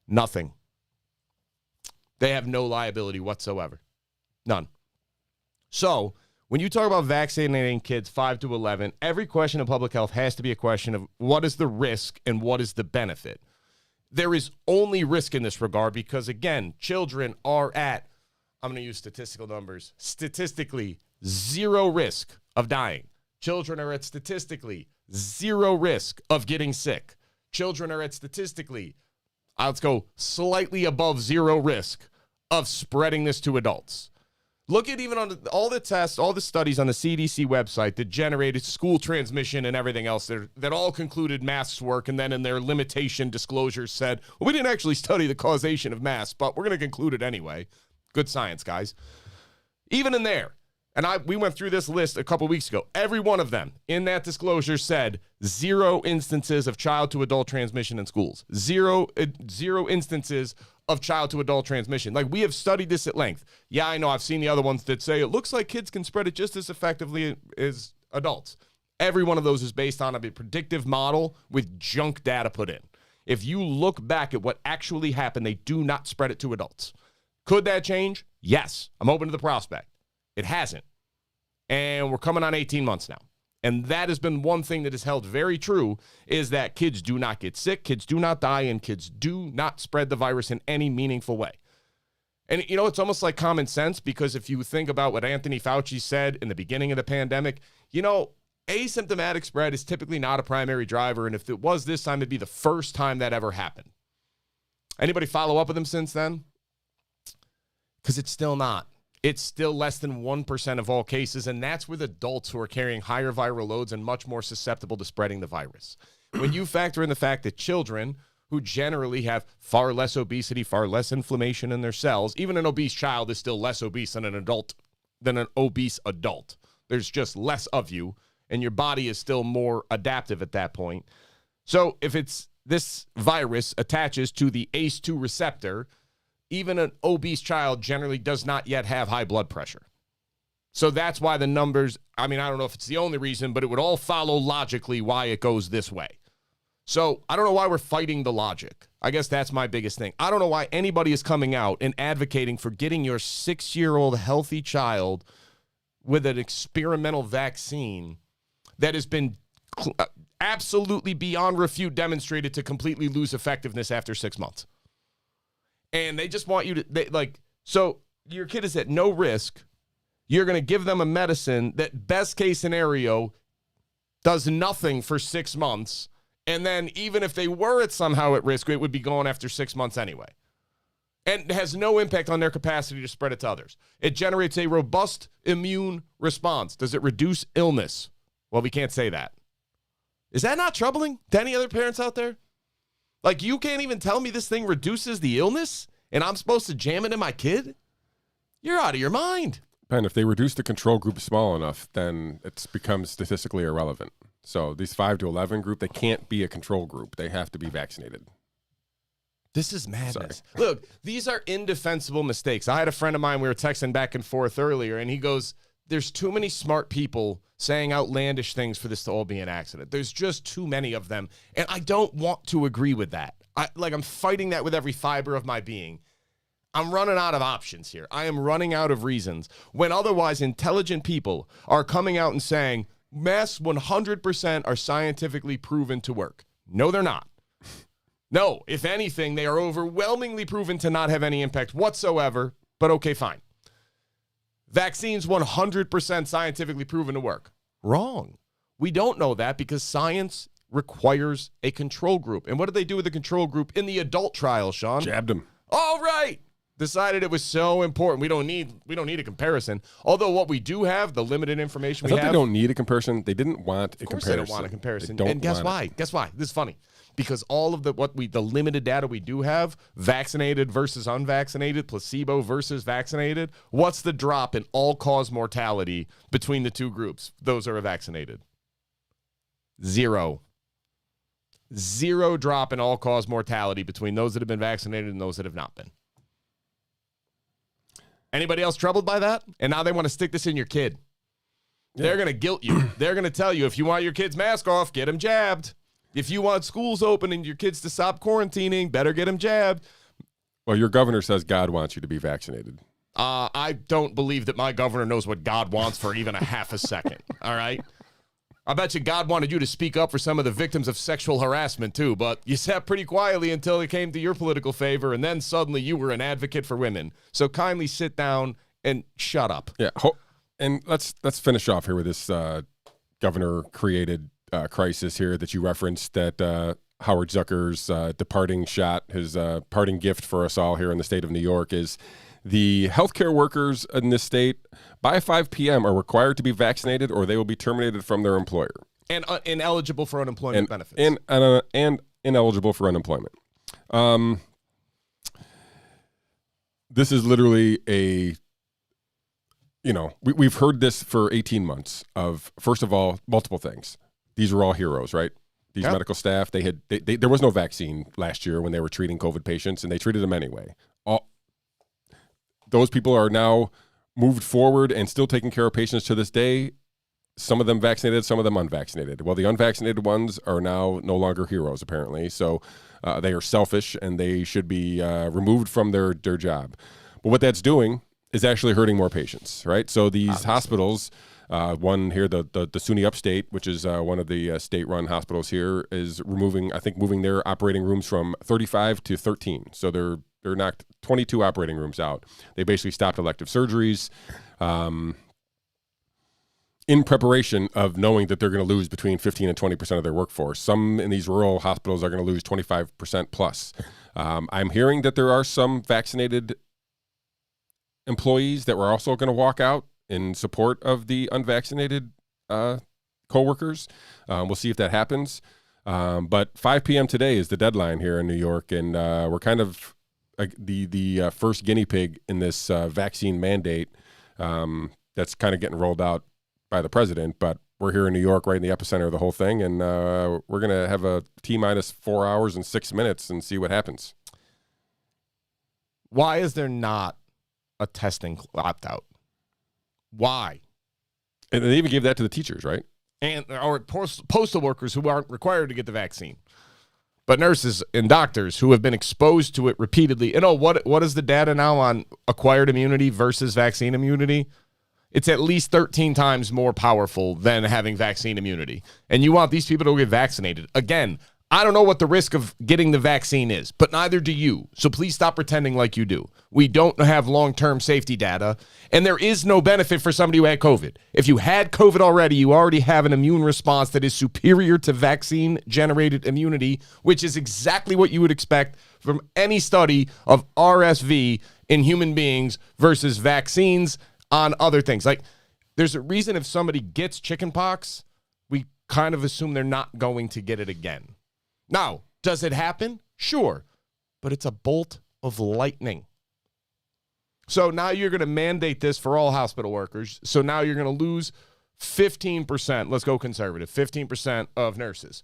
Speaker 2: Nothing. They have no liability whatsoever. None. So, when you talk about vaccinating kids 5 to 11, every question of public health has to be a question of what is the risk and what is the benefit. There is only risk in this regard because, again, children are at, I'm going to use statistical numbers, statistically zero risk of dying. Children are at statistically zero risk of getting sick. Children are at statistically, let's go slightly above zero risk of spreading this to adults. Look at even on all the tests, all the studies on the CDC website that generated school transmission and everything else that all concluded masks work, and then in their limitation disclosures said, well, we didn't actually study the causation of masks, but we're going to conclude it anyway. Good science, guys. Even in there, and we went through this list a couple weeks ago, every one of them in that disclosure said 0 instances of child-to-adult transmission in schools. Zero instances of child-to-adult transmission. Like, we have studied this at length. Yeah, I know. I've seen the other ones that say it looks like kids can spread it just as effectively as adults. Every one of those is based on a predictive model with junk data put in. If you look back at what actually happened, they do not spread it to adults. Could that change? Yes. I'm open to the prospect. It hasn't. And we're coming on 18 months now. And that has been one thing that is held very true, is that kids do not get sick, kids do not die, and kids do not spread the virus in any meaningful way. And, you know, it's almost like common sense, because if you think about what Anthony Fauci said in the beginning of the pandemic, you know, asymptomatic spread is typically not a primary driver, and if it was this time, it'd be the first time that ever happened. Anybody follow up with him since then? Because it's still not. It's still less than 1% of all cases, and that's with adults who are carrying higher viral loads and much more susceptible to spreading the virus. When you factor in the fact that children, who generally have far less obesity, far less inflammation in their cells, even an obese child is still less obese than an obese adult. There's just less of you, and your body is still more adaptive at that point. So if this virus attaches to the ACE2 receptor, even an obese child generally does not yet have high blood pressure. So that's why the numbers, I mean, I don't know if it's the only reason, but it would all follow logically why it goes this way. So I don't know why we're fighting the logic. I guess that's my biggest thing. I don't know why anybody is coming out and advocating for getting your 6-year-old healthy child with an experimental vaccine that has been absolutely beyond refute demonstrated to completely lose effectiveness after 6 months. And they just want you to, so your kid is at no risk. You're going to give them a medicine that, best case scenario, does nothing for 6 months. And then even if they were somehow at risk, it would be gone after 6 months anyway. And has no impact on their capacity to spread it to others. It generates a robust immune response. Does it reduce illness? Well, we can't say that. Is that not troubling to any other parents out there? Like, you can't even tell me this thing reduces the illness, and I'm supposed to jam it in my kid? You're out of your mind.
Speaker 1: And if they reduce the control group small enough, then it becomes statistically irrelevant. So these 5 to 11 group, they can't be a control group. They have to be vaccinated.
Speaker 2: This is madness. Sorry. Look, these are indefensible mistakes. I had a friend of mine, we were texting back and forth earlier, and he goes, there's too many smart people saying outlandish things for this to all be an accident. There's just too many of them, and I don't want to agree with that. I'm fighting that with every fiber of my being. I'm running out of options here. I am running out of reasons when otherwise intelligent people are coming out and saying masks 100% are scientifically proven to work. No, they're not. No, if anything, they are overwhelmingly proven to not have any impact whatsoever, but okay, fine. Vaccines 100% scientifically proven to work. Wrong. We don't know that because science requires a control group. And what did they do with the control group in the adult trial, Shawn?
Speaker 1: Jabbed him.
Speaker 2: All right. Decided it was so important. We don't need a comparison. Although what we do have, the limited information we have.
Speaker 1: They don't need a comparison. They didn't want a comparison.
Speaker 2: Of course they don't want a comparison. And guess why? Guess why? This is funny. Because all of the limited data we do have, vaccinated versus unvaccinated, placebo versus vaccinated, what's the drop in all-cause mortality between the two groups, those who are vaccinated? 0. 0 drop in all-cause mortality between those that have been vaccinated and those that have not been. Anybody else troubled by that? And now they want to stick this in your kid. Yeah. They're going to guilt you. They're going to tell you, if you want your kid's mask off, get him jabbed. If you want schools open and your kids to stop quarantining, better get them jabbed.
Speaker 1: Well, your governor says God wants you to be vaccinated.
Speaker 2: I don't believe that my governor knows what God wants for even a half a second. All right? I bet you God wanted you to speak up for some of the victims of sexual harassment, too, but you sat pretty quietly until it came to your political favor, and then suddenly you were an advocate for women. So kindly sit down and shut up.
Speaker 1: Yeah, and let's finish off here with this governor-created crisis here that you referenced, that Howard Zucker's departing shot, his parting gift for us all here in the state of New York is the healthcare workers in this state by 5 p.m. are required to be vaccinated or they will be terminated from their employer.
Speaker 2: And ineligible for unemployment benefits.
Speaker 1: And ineligible for unemployment. This is literally we've heard this for 18 months of, first of all, multiple things. These are all heroes, right? These medical staff, there was no vaccine last year when they were treating COVID patients, and they treated them anyway. Those people are now moved forward and still taking care of patients to this day. Some of them vaccinated, some of them unvaccinated. Well, the unvaccinated ones are now no longer heroes, apparently. So they are selfish, and they should be removed from their job. But what that's doing is actually hurting more patients, right? So these hospitals, one here, the SUNY Upstate, which is one of the state-run hospitals here, is moving their operating rooms from 35 to 13. So they're knocked 22 operating rooms out. They basically stopped elective surgeries in preparation of knowing that they're going to lose between 15 and 20% of their workforce. Some in these rural hospitals are going to lose 25% plus. I'm hearing that there are some vaccinated employees that were also going to walk out in support of the unvaccinated coworkers. We'll see if that happens. But 5 p.m. today is the deadline here in New York, and we're kind of the first guinea pig in this vaccine mandate that's kind of getting rolled out by the president. But we're here in New York, right in the epicenter of the whole thing, and we're going to have a T-minus 4 hours and 6 minutes and see what happens.
Speaker 2: Why is there not a testing opt-out? Why?
Speaker 1: And they even gave that to the teachers, right?
Speaker 2: And or postal workers who aren't required to get the vaccine. But nurses and doctors who have been exposed to it repeatedly. And what is the data now on acquired immunity versus vaccine immunity? It's at least 13 times more powerful than having vaccine immunity. And you want these people to get vaccinated. Again, I don't know what the risk of getting the vaccine is, but neither do you. So please stop pretending like you do. We don't have long-term safety data, and there is no benefit for somebody who had COVID. If you had COVID already, you already have an immune response that is superior to vaccine-generated immunity, which is exactly what you would expect from any study of RSV in human beings versus vaccines on other things. Like, there's a reason if somebody gets chickenpox, we kind of assume they're not going to get it again. Now, does it happen? Sure. But it's a bolt of lightning. So now you're going to mandate this for all hospital workers. So now you're going to lose 15%. Let's go conservative. 15% of nurses.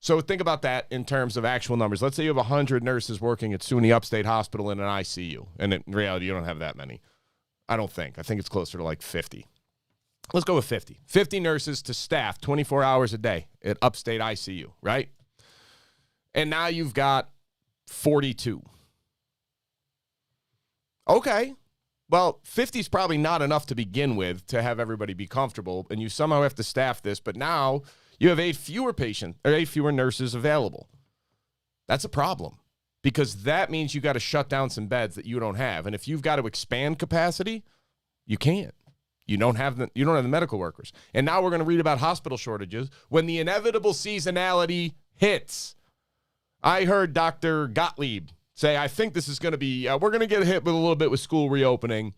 Speaker 2: So think about that in terms of actual numbers. Let's say you have 100 nurses working at SUNY Upstate Hospital in an ICU. And in reality, you don't have that many. I don't think. I think it's closer to like 50. Let's go with 50. 50 nurses to staff 24 hours a day at upstate ICU, right? And now you've got 42. Okay. Well, 50 is probably not enough to begin with to have everybody be comfortable, and you somehow have to staff this, but now you have 8 fewer nurses available. That's a problem, because that means you got to shut down some beds that you don't have. And if you've got to expand capacity, you can't. You don't have the medical workers. And now we're going to read about hospital shortages when the inevitable seasonality hits. I heard Dr. Gottlieb say, I think this is going to be, we're going to get hit with a little bit with school reopening,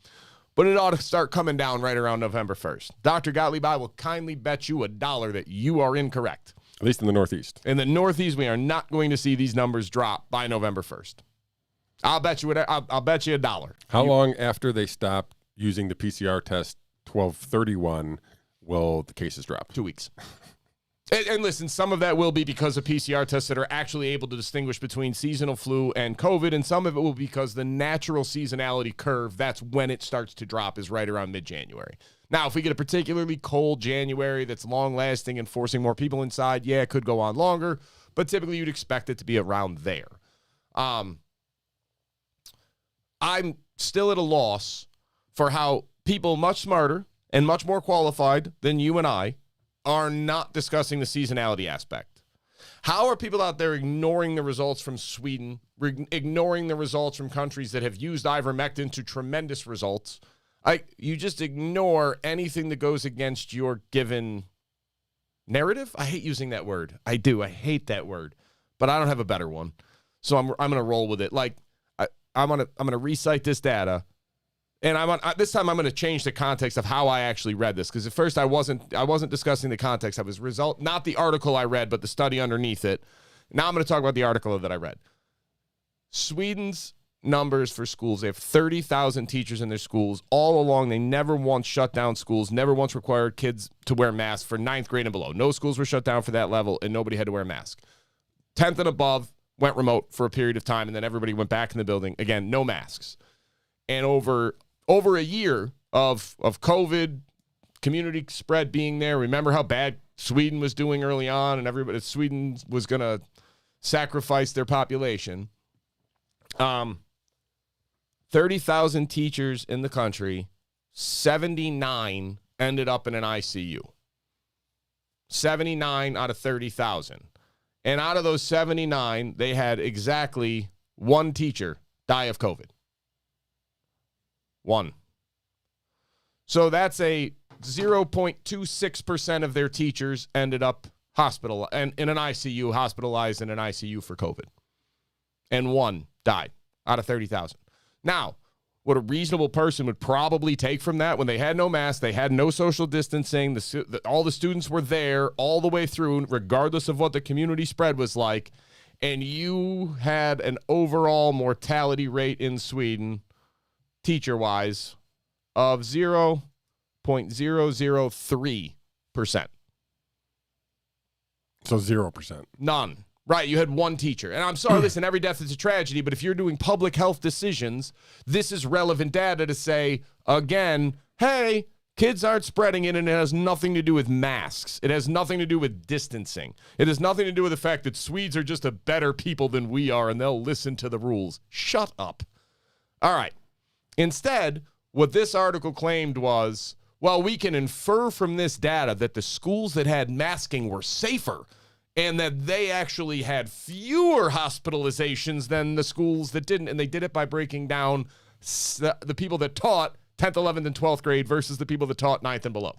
Speaker 2: but it ought to start coming down right around November 1st. Dr. Gottlieb, I will kindly bet you $1 that you are incorrect.
Speaker 1: At least in the Northeast.
Speaker 2: In the Northeast, we are not going to see these numbers drop by November 1st. I'll bet you $1.
Speaker 1: How long after they stop using the PCR test, 12/31, will the cases drop?
Speaker 2: 2 weeks. And listen, some of that will be because of PCR tests that are actually able to distinguish between seasonal flu and COVID, and some of it will be because the natural seasonality curve, that's when it starts to drop, is right around mid-January. Now, if we get a particularly cold January that's long-lasting and forcing more people inside, yeah, it could go on longer, but typically you'd expect it to be around there. I'm still at a loss for how people much smarter and much more qualified than you and I are not discussing the seasonality aspect. How are people out there ignoring the results from Sweden, ignoring the results from countries that have used ivermectin to tremendous results? You just ignore anything that goes against your given narrative. I hate using that word. I do. I hate that word, but I don't have a better one. So I'm going to roll with it. Like I'm going to recite this data. And this time I'm going to change the context of how I actually read this, because at first I wasn't discussing the context. I was not the article I read, but the study underneath it. Now I'm going to talk about the article that I read. Sweden's numbers for schools, they have 30,000 teachers in their schools. All along, they never once shut down schools, never once required kids to wear masks for 9th grade and below. No schools were shut down for that level, and nobody had to wear a mask. 10th and above went remote for a period of time, and then everybody went back in the building. Again, no masks. And over a year of COVID, community spread being there. Remember how bad Sweden was doing early on, and Sweden was going to sacrifice their population. 30,000 teachers in the country, 79 ended up in an ICU. 79 out of 30,000. And out of those 79, they had exactly one teacher die of COVID. One. So that's a 0.26% of their teachers ended up hospitalized in an ICU for COVID. And one died out of 30,000. Now, what a reasonable person would probably take from that, when they had no mask, they had no social distancing, all the students were there all the way through, regardless of what the community spread was like, and you had an overall mortality rate in Sweden, teacher-wise, of 0.003%.
Speaker 1: So 0%.
Speaker 2: None. Right, you had one teacher. And I'm sorry, listen, every death is a tragedy, but if you're doing public health decisions, this is relevant data to say, again, hey, kids aren't spreading it, and it has nothing to do with masks. It has nothing to do with distancing. It has nothing to do with the fact that Swedes are just a better people than we are, and they'll listen to the rules. Shut up. All right. Instead, what this article claimed was, well, we can infer from this data that the schools that had masking were safer, and that they actually had fewer hospitalizations than the schools that didn't. And they did it by breaking down the people that taught 10th, 11th, and 12th grade versus the people that taught 9th and below.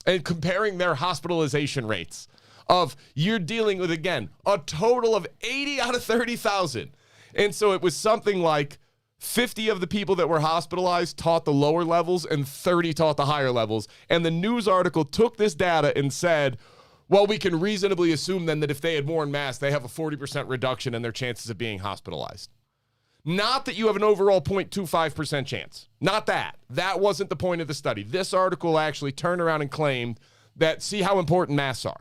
Speaker 2: And comparing their hospitalization rates of, you're dealing with, again, a total of 80 out of 30,000. And so it was something like 50 of the people that were hospitalized taught the lower levels and 30 taught the higher levels. And the news article took this data and said, well, we can reasonably assume then that if they had worn masks, they have a 40% reduction in their chances of being hospitalized. Not that you have an overall 0.25% chance. Not that. That wasn't the point of the study. This article actually turned around and claimed that, see how important masks are.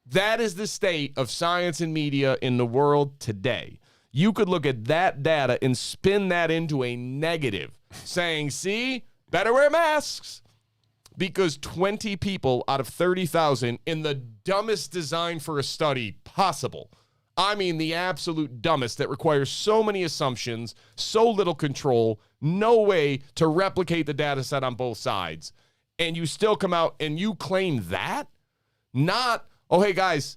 Speaker 2: That is the state of science and media in the world today. You could look at that data and spin that into a negative, saying, see, better wear masks. Because 20 people out of 30,000 in the dumbest design for a study possible. I mean, the absolute dumbest that requires so many assumptions, so little control, no way to replicate the data set on both sides. And you still come out and you claim that? Not, oh, hey, guys,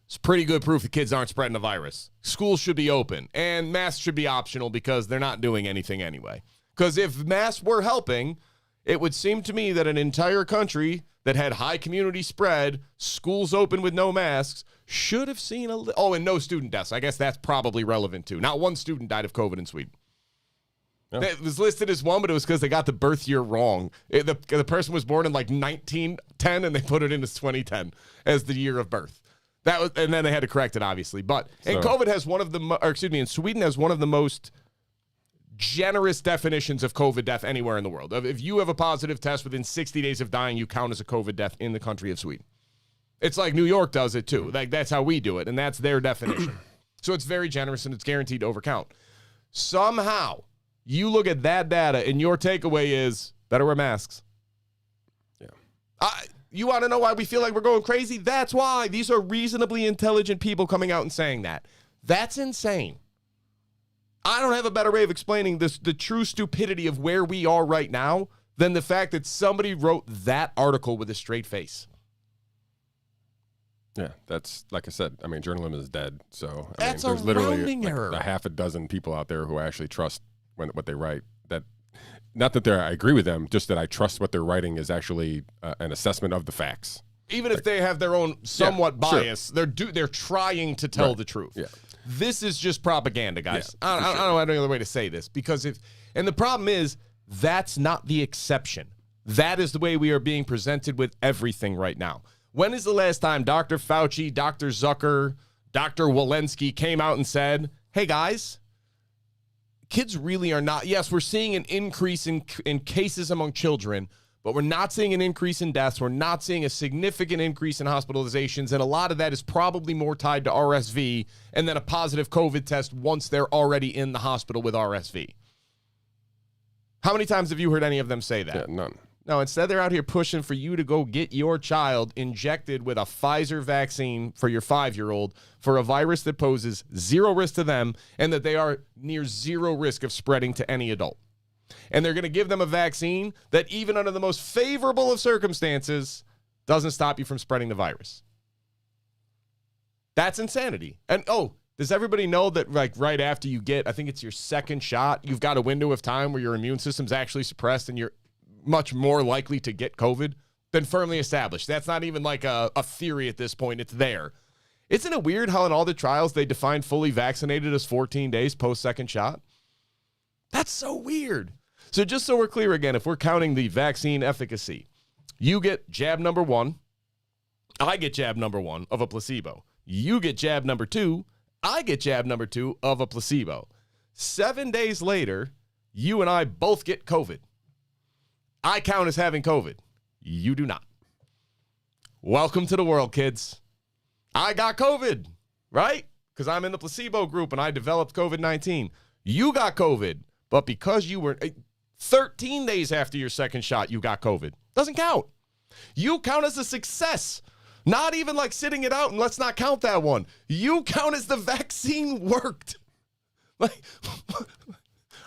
Speaker 2: it's pretty good proof the kids aren't spreading the virus. Schools should be open and masks should be optional because they're not doing anything anyway. Because if masks were helping, it would seem to me that an entire country that had high community spread, schools open with no masks, should have seen and no student deaths. I guess that's probably relevant too. Not one student died of COVID in Sweden. Oh. It was listed as one, but it was because they got the birth year wrong. The person was born in like 1910, and they put it in as 2010 as the year of birth. And then they had to correct it, obviously. But and COVID has and Sweden has one of the most generous definitions of COVID death anywhere in the world. If you have a positive test within 60 days of dying, you count as a COVID death in the country of Sweden. It's like New York does it too. Like that's how we do it, and that's their definition. So it's very generous and it's guaranteed to overcount. Somehow, you look at that data and your takeaway is better wear masks. Yeah. You want to know why we feel like we're going crazy? That's why. These are reasonably intelligent people coming out and saying that. That's insane. I don't have a better way of explaining this, the true stupidity of where we are right now than the fact that somebody wrote that article with a straight face.
Speaker 1: Yeah, that's, like I said, I mean, journalism is dead. So
Speaker 2: that's
Speaker 1: there's literally
Speaker 2: error.
Speaker 1: a half a dozen people out there who actually trust what they write. That, not that I agree with them, just that I trust what they're writing is actually an assessment of the facts.
Speaker 2: Even if they have their own somewhat bias, sure. They're trying to tell the truth. Yeah. This is just propaganda, guys. Yeah, I don't know any other way to say this. Because and the problem is, that's not the exception. That is the way we are being presented with everything right now. When is the last time Dr. Fauci, Dr. Zucker, Dr. Walensky came out and said, hey, guys, kids really are not. Yes, we're seeing an increase in cases among children, but we're not seeing an increase in deaths. We're not seeing a significant increase in hospitalizations, and a lot of that is probably more tied to RSV and then a positive COVID test once they're already in the hospital with RSV. How many times have you heard any of them say that?
Speaker 1: Yeah, none.
Speaker 2: No, instead they're out here pushing for you to go get your child injected with a Pfizer vaccine for your 5-year-old for a virus that poses zero risk to them and that they are near zero risk of spreading to any adult. And they're going to give them a vaccine that even under the most favorable of circumstances doesn't stop you from spreading the virus. That's insanity. And, does everybody know that like right after you get, I think it's your second shot, you've got a window of time where your immune system's actually suppressed and you're much more likely to get COVID? Been firmly established. That's not even like a theory at this point. It's there. Isn't it weird how in all the trials they define fully vaccinated as 14 days post-second shot? That's so weird. So just so we're clear again, if we're counting the vaccine efficacy, you get jab number 1. I get jab number 1 of a placebo. You get jab number 2. I get jab number 2 of a placebo. 7 days later, you and I both get COVID. I count as having COVID. You do not. Welcome to the world, kids. I got COVID, right? Because I'm in the placebo group and I developed COVID-19. You got COVID, but because you were 13 days after your second shot, you got COVID. Doesn't count. You count as a success. Not even like sitting it out, and let's not count that one. You count as the vaccine worked. Like,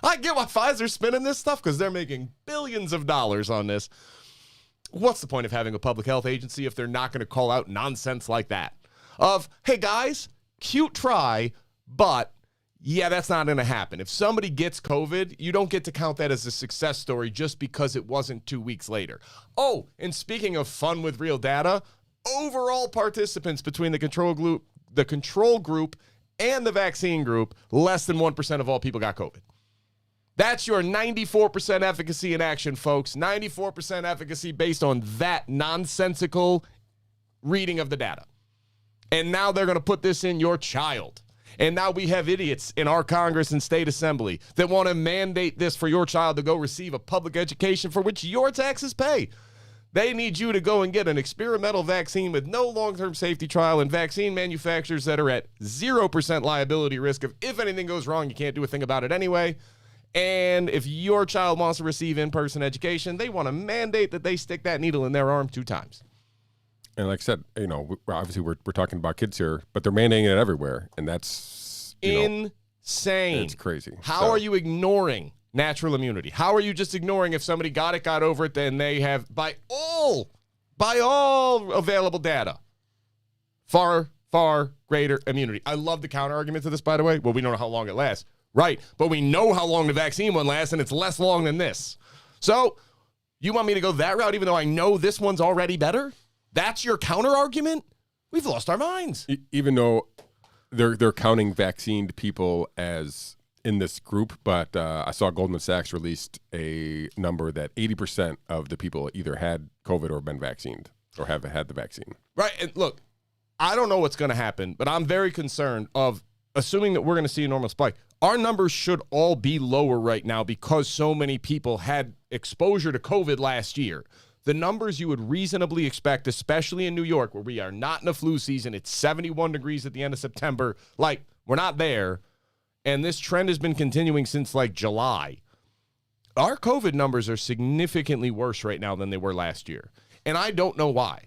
Speaker 2: I get why Pfizer's spinning this stuff because they're making billions of dollars on this. What's the point of having a public health agency if they're not going to call out nonsense like that? Of, hey guys, cute try, but yeah, that's not going to happen. If somebody gets COVID, you don't get to count that as a success story just because it wasn't 2 weeks later. Oh, and speaking of fun with real data, overall participants between the control group and the vaccine group, less than 1% of all people got COVID. That's your 94% efficacy in action, folks. 94% efficacy based on that nonsensical reading of the data. And now they're going to put this in your child. And now we have idiots in our Congress and state assembly that want to mandate this for your child to go receive a public education for which your taxes pay. They need you to go and get an experimental vaccine with no long-term safety trial and vaccine manufacturers that are at 0% liability risk of if anything goes wrong, you can't do a thing about it anyway. And if your child wants to receive in-person education, they want to mandate that they stick that needle in their arm 2 times.
Speaker 1: And like I said, obviously we're talking about kids here, but they're mandating it everywhere, and that's
Speaker 2: insane.
Speaker 1: It's crazy.
Speaker 2: How are you ignoring natural immunity? How are you just ignoring if somebody got over it, then they have, by all available data, far greater immunity? I love the counter argument to this, by the way. Well, we don't know how long it lasts. Right, but we know how long the vaccine one lasts, and it's less long than this. So you want me to go that route even though I know this one's already better? That's your counter argument? We've lost our minds.
Speaker 1: Even though they're counting vaccinated people as in this group, but I saw Goldman Sachs released a number that 80% of the people either had COVID or been vaccinated or have had the vaccine.
Speaker 2: Right, and look, I don't know what's going to happen, but I'm very concerned of assuming that we're going to see a normal spike. Our numbers should all be lower right now because so many people had exposure to COVID last year. The numbers you would reasonably expect, especially in New York, where we are not in a flu season, it's 71 degrees at the end of September. Like, we're not there. And this trend has been continuing since, like, July. Our COVID numbers are significantly worse right now than they were last year. And I don't know why.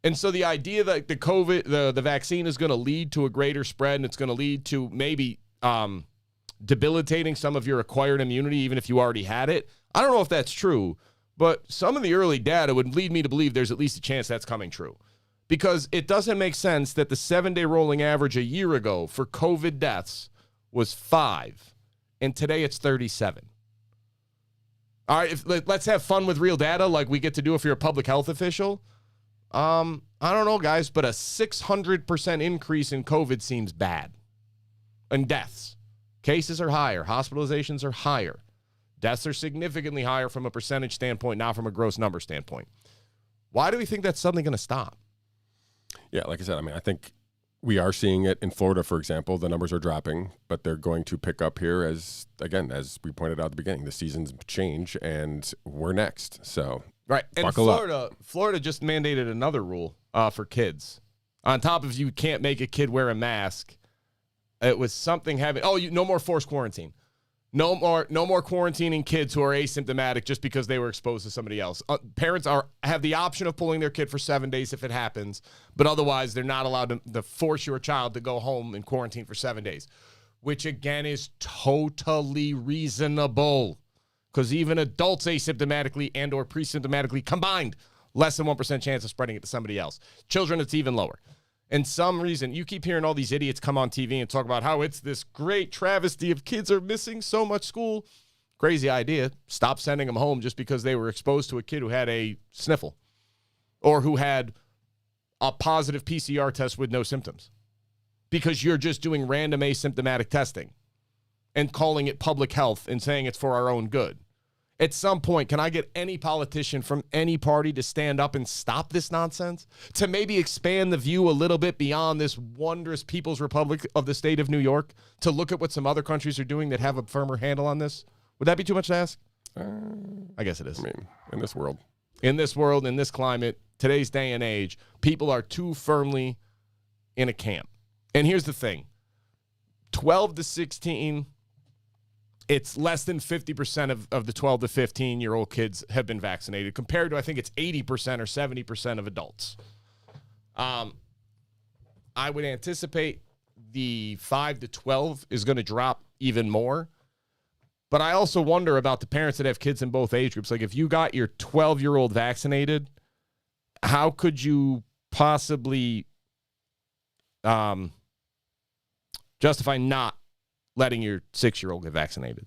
Speaker 2: And so the idea that the vaccine is going to lead to a greater spread and it's going to lead to maybe debilitating some of your acquired immunity, even if you already had it, I don't know if that's true, but some of the early data would lead me to believe there's at least a chance that's coming true. Because it doesn't make sense that the 7-day rolling average a year ago for COVID deaths was 5, and today it's 37. All right, let's have fun with real data like we get to do if you're a public health official. I don't know, guys, but a 600% increase in COVID seems bad. And deaths. Cases are higher. Hospitalizations are higher. Deaths are significantly higher from a percentage standpoint, not from a gross number standpoint. Why do we think that's suddenly going to stop?
Speaker 1: Yeah, like I said, I think we are seeing it in Florida, for example. The numbers are dropping, but they're going to pick up here as we pointed out at the beginning. The seasons change, and we're next. So,
Speaker 2: right. And Florida just mandated another rule for kids. On top of you can't make a kid wear a mask, it was something having, no more forced quarantine. No more quarantining kids who are asymptomatic just because they were exposed to somebody else. Parents have the option of pulling their kid for 7 days if it happens, but otherwise they're not allowed to force your child to go home and quarantine for 7 days, which again is totally reasonable because even adults asymptomatically and or pre-symptomatically combined, less than 1% chance of spreading it to somebody else. Children, it's even lower. And some reason, you keep hearing all these idiots come on TV and talk about how it's this great travesty of kids are missing so much school. Crazy idea. Stop sending them home just because they were exposed to a kid who had a sniffle or who had a positive PCR test with no symptoms because you're just doing random asymptomatic testing and calling it public health and saying it's for our own good. At some point, can I get any politician from any party to stand up and stop this nonsense? To maybe expand the view a little bit beyond this wondrous People's Republic of the state of New York to look at what some other countries are doing that have a firmer handle on this? Would that be too much to ask? I guess it is.
Speaker 1: In this world.
Speaker 2: In this climate, today's day and age, people are too firmly in a camp. And here's the thing. 12 to 16... it's less than 50% of the 12 to 15-year-old kids have been vaccinated compared to, I think it's 80% or 70% of adults. I would anticipate the 5 to 12 is going to drop even more. But I also wonder about the parents that have kids in both age groups. Like if you got your 12-year-old vaccinated, how could you possibly justify not letting your 6-year-old get vaccinated?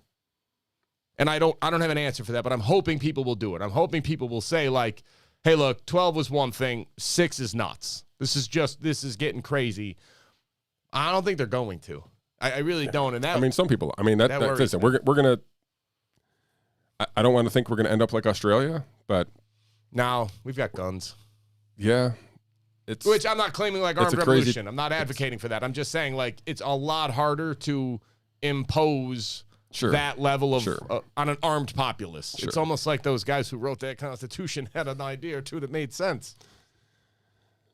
Speaker 2: And I don't have an answer for that, but I'm hoping people will do it. I'm hoping people will say like, hey, look, 12 was one thing. 6 is nuts. This is getting crazy. I don't think they're going to. I really don't. And that,
Speaker 1: some people, listen, we're going to, I don't want to think we're going to end up like Australia, but.
Speaker 2: No, we've got guns.
Speaker 1: Yeah.
Speaker 2: Which I'm not claiming like armed revolution. I'm not advocating for that. I'm just saying like it's a lot harder to impose that level of on an armed populace. It's almost like those guys who wrote that Constitution had an idea or two that made sense.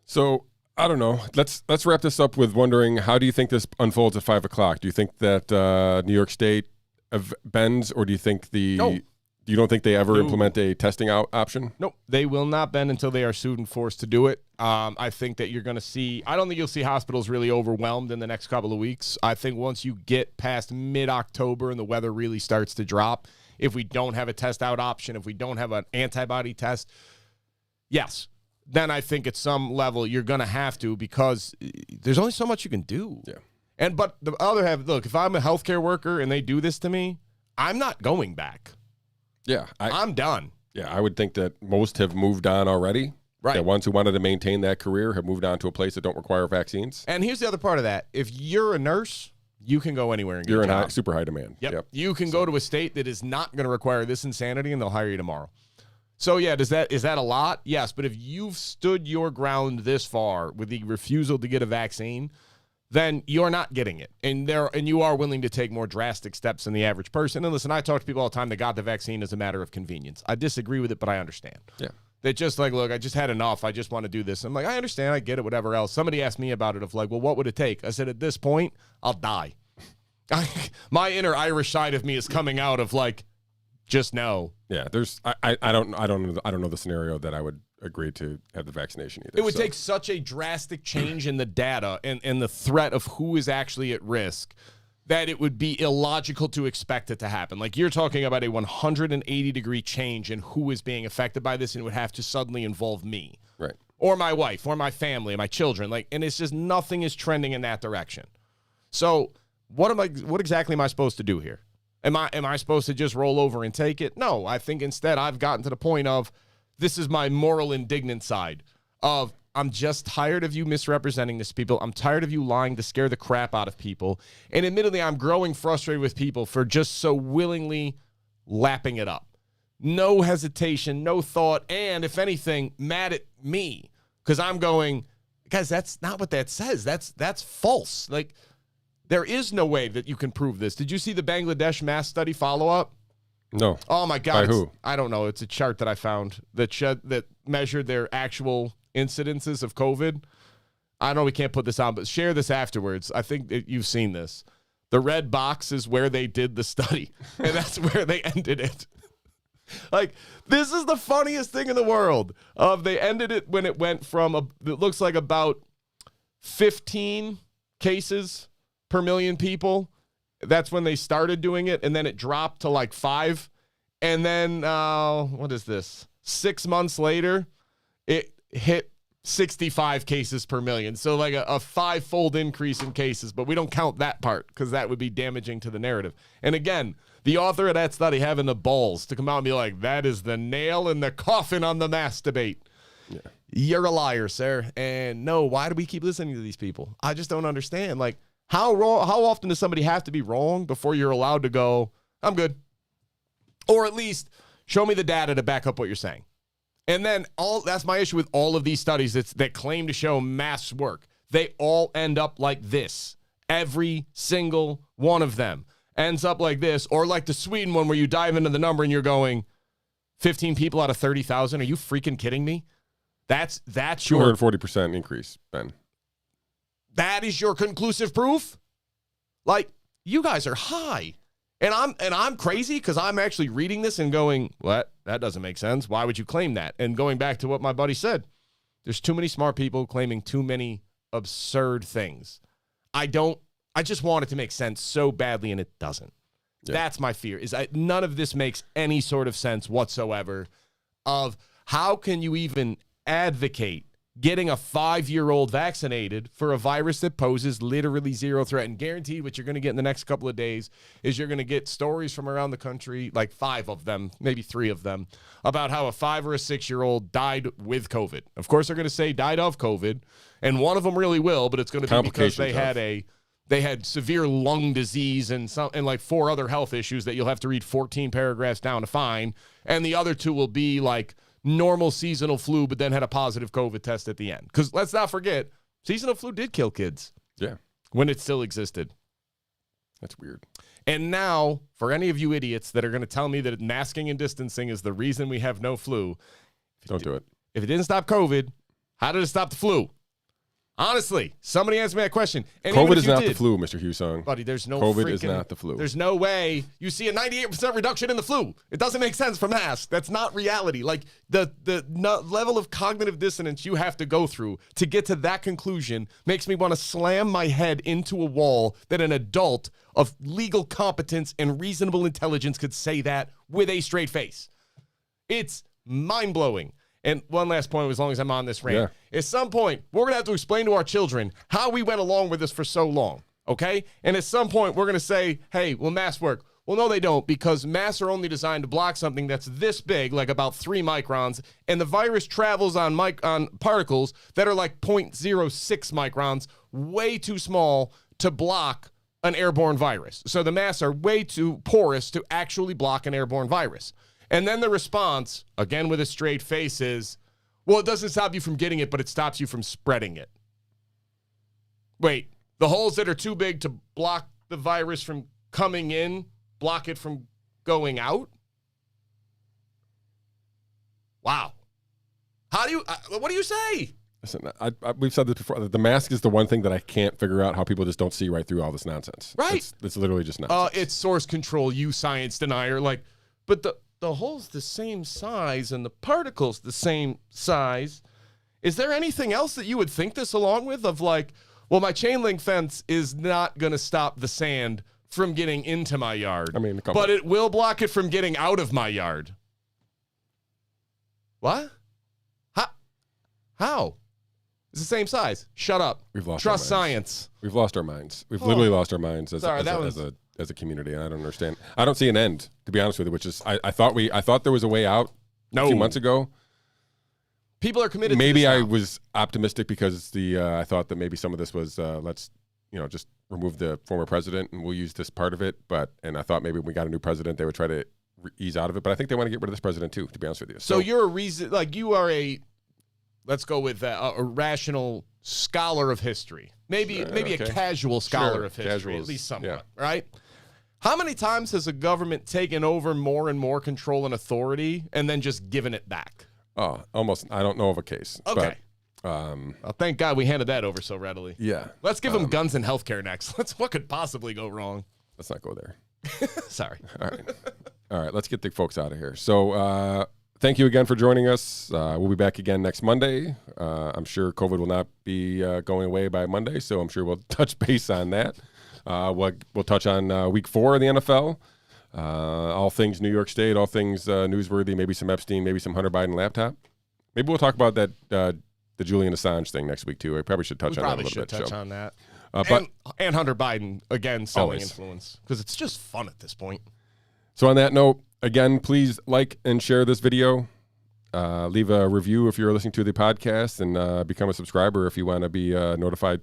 Speaker 1: So I don't know. Let's wrap this up with wondering, how do you think this unfolds at 5 o'clock? Do you think that New York State bends, or do you think
Speaker 2: No.
Speaker 1: You don't think they ever
Speaker 2: No.
Speaker 1: implement a testing out option?
Speaker 2: Nope, they will not bend until they are sued and forced to do it. I think that you're going to see – I don't think you'll see hospitals really overwhelmed in the next couple of weeks. I think once you get past mid-October and the weather really starts to drop, if we don't have a test-out option, if we don't have an antibody test, yes, then I think at some level you're going to have to, because there's only so much you can do.
Speaker 1: Yeah.
Speaker 2: But the other half, look, if I'm a healthcare worker and they do this to me, I'm not going back.
Speaker 1: Yeah.
Speaker 2: I'm done.
Speaker 1: Yeah, I would think that most have moved on already.
Speaker 2: Right.
Speaker 1: The ones who wanted to maintain that career have moved on to a place that don't require vaccines.
Speaker 2: And here's the other part of that. If you're a nurse, you can go anywhere and get
Speaker 1: You're
Speaker 2: a
Speaker 1: in
Speaker 2: job.
Speaker 1: super high demand.
Speaker 2: Yep. You can go to a state that is not going to require this insanity, and they'll hire you tomorrow. So, yeah, is that a lot? Yes, but if you've stood your ground this far with the refusal to get a vaccine, then you're not getting it. And you are willing to take more drastic steps than the average person. And listen, I talk to people all the time that got the vaccine as a matter of convenience. I disagree with it, but I understand.
Speaker 1: Yeah.
Speaker 2: They just like, look, I just had enough. I just want to do this. I'm like, I understand. I get it, whatever else. Somebody asked me about it of like, well, what would it take? I said, at this point, I'll die. My inner Irish side of me is coming out of like, just no.
Speaker 1: Yeah, I don't know the scenario that I would agree to have the vaccination either.
Speaker 2: It would take such a drastic change in the data and the threat of who is actually at risk that it would be illogical to expect it to happen. Like, you're talking about a 180-degree change in who is being affected by this, and it would have to suddenly involve me.
Speaker 1: Right.
Speaker 2: Or my wife, or my family, or my children. Like, and it's just nothing is trending in that direction. So what exactly am I supposed to do here? Am I supposed to just roll over and take it? No, I think instead I've gotten to the point of, this is my moral indignant side of, I'm just tired of you misrepresenting this, people. I'm tired of you lying to scare the crap out of people. And admittedly, I'm growing frustrated with people for just so willingly lapping it up. No hesitation, no thought, and if anything, mad at me. Because I'm going, guys, that's not what that says. That's false. Like, there is no way that you can prove this. Did you see the Bangladesh mass study follow-up?
Speaker 1: No.
Speaker 2: Oh, my God.
Speaker 1: By who?
Speaker 2: I don't know. It's a chart that I found that measured their actual incidences of COVID. I know we can't put this on, but share this afterwards. I think that you've seen this. The red box is where they did the study, and that's where they ended it. Like, this is the funniest thing in the world. They ended it when it went from, it looks like about 15 cases per million people. That's when they started doing it, and then it dropped to like 5. And then, what is this? 6 months later, it hit 65 cases per million. So like a 5-fold increase in cases, but we don't count that part because that would be damaging to the narrative. And again, the author of that study having the balls to come out and be like, that is the nail in the coffin on the mass debate. Yeah. You're a liar, sir. And no, why do we keep listening to these people? I just don't understand. Like, how often does somebody have to be wrong before you're allowed to go, I'm good? Or at least show me the data to back up what you're saying. And then that's my issue with all of these studies that claim to show mass work. They all end up like this. Every single one of them ends up like this, or like the Sweden one where you dive into the number and you're going, 15 people out of 30,000. Are you freaking kidding me? That's your
Speaker 1: 240% increase, Ben.
Speaker 2: That is your conclusive proof? Like, you guys are high. And I'm crazy because I'm actually reading this and going, what? That doesn't make sense. Why would you claim that? And going back to what my buddy said, there's too many smart people claiming too many absurd things. I just want it to make sense so badly, and it doesn't. Yeah. That's my fear, is none of this makes any sort of sense whatsoever of how can you even advocate getting a 5-year-old vaccinated for a virus that poses literally zero threat. And guaranteed what you're going to get in the next couple of days is you're going to get stories from around the country, like 5 of them, maybe 3 of them, about how a 5 or a 6-year-old died with COVID. Of course, they're going to say died of COVID, and one of them really will, but it's going to be because they had severe lung disease and like 4 other health issues that you'll have to read 14 paragraphs down to find. And the other 2 will be like normal seasonal flu, but then had a positive COVID test at the end. Because let's not forget, seasonal flu did kill kids.
Speaker 1: Yeah.
Speaker 2: When it still existed.
Speaker 1: That's weird.
Speaker 2: And now, for any of you idiots that are going to tell me that masking and distancing is the reason we have no flu,
Speaker 1: don't do it.
Speaker 2: If it didn't stop COVID, how did it stop the flu? Honestly, somebody answer me that question. And
Speaker 1: COVID is not the flu, Mr. Hussong.
Speaker 2: Buddy, there's no
Speaker 1: COVID is not the flu.
Speaker 2: There's no way you see a 98% reduction in the flu. It doesn't make sense from masks. That's not reality. Like, the level of cognitive dissonance you have to go through to get to that conclusion makes me want to slam my head into a wall that an adult of legal competence and reasonable intelligence could say that with a straight face. It's mind-blowing. And one last point, as long as I'm on this rant. Yeah. At some point, we're going to have to explain to our children how we went along with this for so long, okay? And at some point, we're going to say, hey, will masks work? Well, no, they don't, because masks are only designed to block something that's this big, like about 3 microns, and the virus travels on particles that are like 0.06 microns, way too small to block an airborne virus. So the masks are way too porous to actually block an airborne virus. And then the response, again with a straight face, is, well, it doesn't stop you from getting it, but it stops you from spreading it. Wait, the holes that are too big to block the virus from coming in block it from going out? Wow. How do you, what do you say?
Speaker 1: Listen, we've said this before. The mask is the one thing that I can't figure out how people just don't see right through all this nonsense.
Speaker 2: Right.
Speaker 1: It's literally just nonsense.
Speaker 2: It's source control, you science denier. Like, but the hole's the same size and the particle's the same size. Is there anything else that you would think this along with, of like, well, my chain link fence is not going to stop the sand from getting into my yard, but it will block it from getting out of my yard? What? How? It's the same size. Shut up.
Speaker 1: We've lost
Speaker 2: Trust science.
Speaker 1: We've lost our minds. We've literally lost our minds as a community, and I don't understand. I don't see an end, to be honest with you. Which is, I thought there was a way out a few months ago.
Speaker 2: People are committed.
Speaker 1: Maybe
Speaker 2: to this
Speaker 1: I
Speaker 2: now.
Speaker 1: was optimistic because I thought that maybe some of this was let's just remove the former president and we'll use this part of it. And I thought maybe when we got a new president, they would try to ease out of it. But I think they want to get rid of this president too, to be honest with you.
Speaker 2: So you're a reason, like you are a. Let's go with a rational scholar of history. Maybe a casual scholar of history, at least somewhat, right? How many times has a government taken over more and more control and authority and then just given it back?
Speaker 1: Oh, almost. I don't know of a case.
Speaker 2: Okay. Well, thank God we handed that over so readily.
Speaker 1: Yeah.
Speaker 2: Let's give them guns and healthcare next. What could possibly go wrong?
Speaker 1: Let's not go there.
Speaker 2: Sorry.
Speaker 1: All right. Let's get the folks out of here. So, thank you again for joining us. We'll be back again next Monday. I'm sure COVID will not be going away by Monday, so I'm sure we'll touch base on that. We'll touch on week 4 of the NFL, all things New York State, all things newsworthy, maybe some Epstein, maybe some Hunter Biden laptop. Maybe we'll talk about that the Julian Assange thing next week too. I probably should touch on that a little bit.
Speaker 2: Touch on that.
Speaker 1: But
Speaker 2: and Hunter Biden again selling
Speaker 1: always.
Speaker 2: influence, because it's just fun at this point.
Speaker 1: So on that note, again, please like and share this video. Leave a review if you're listening to the podcast, and become a subscriber if you want to be notified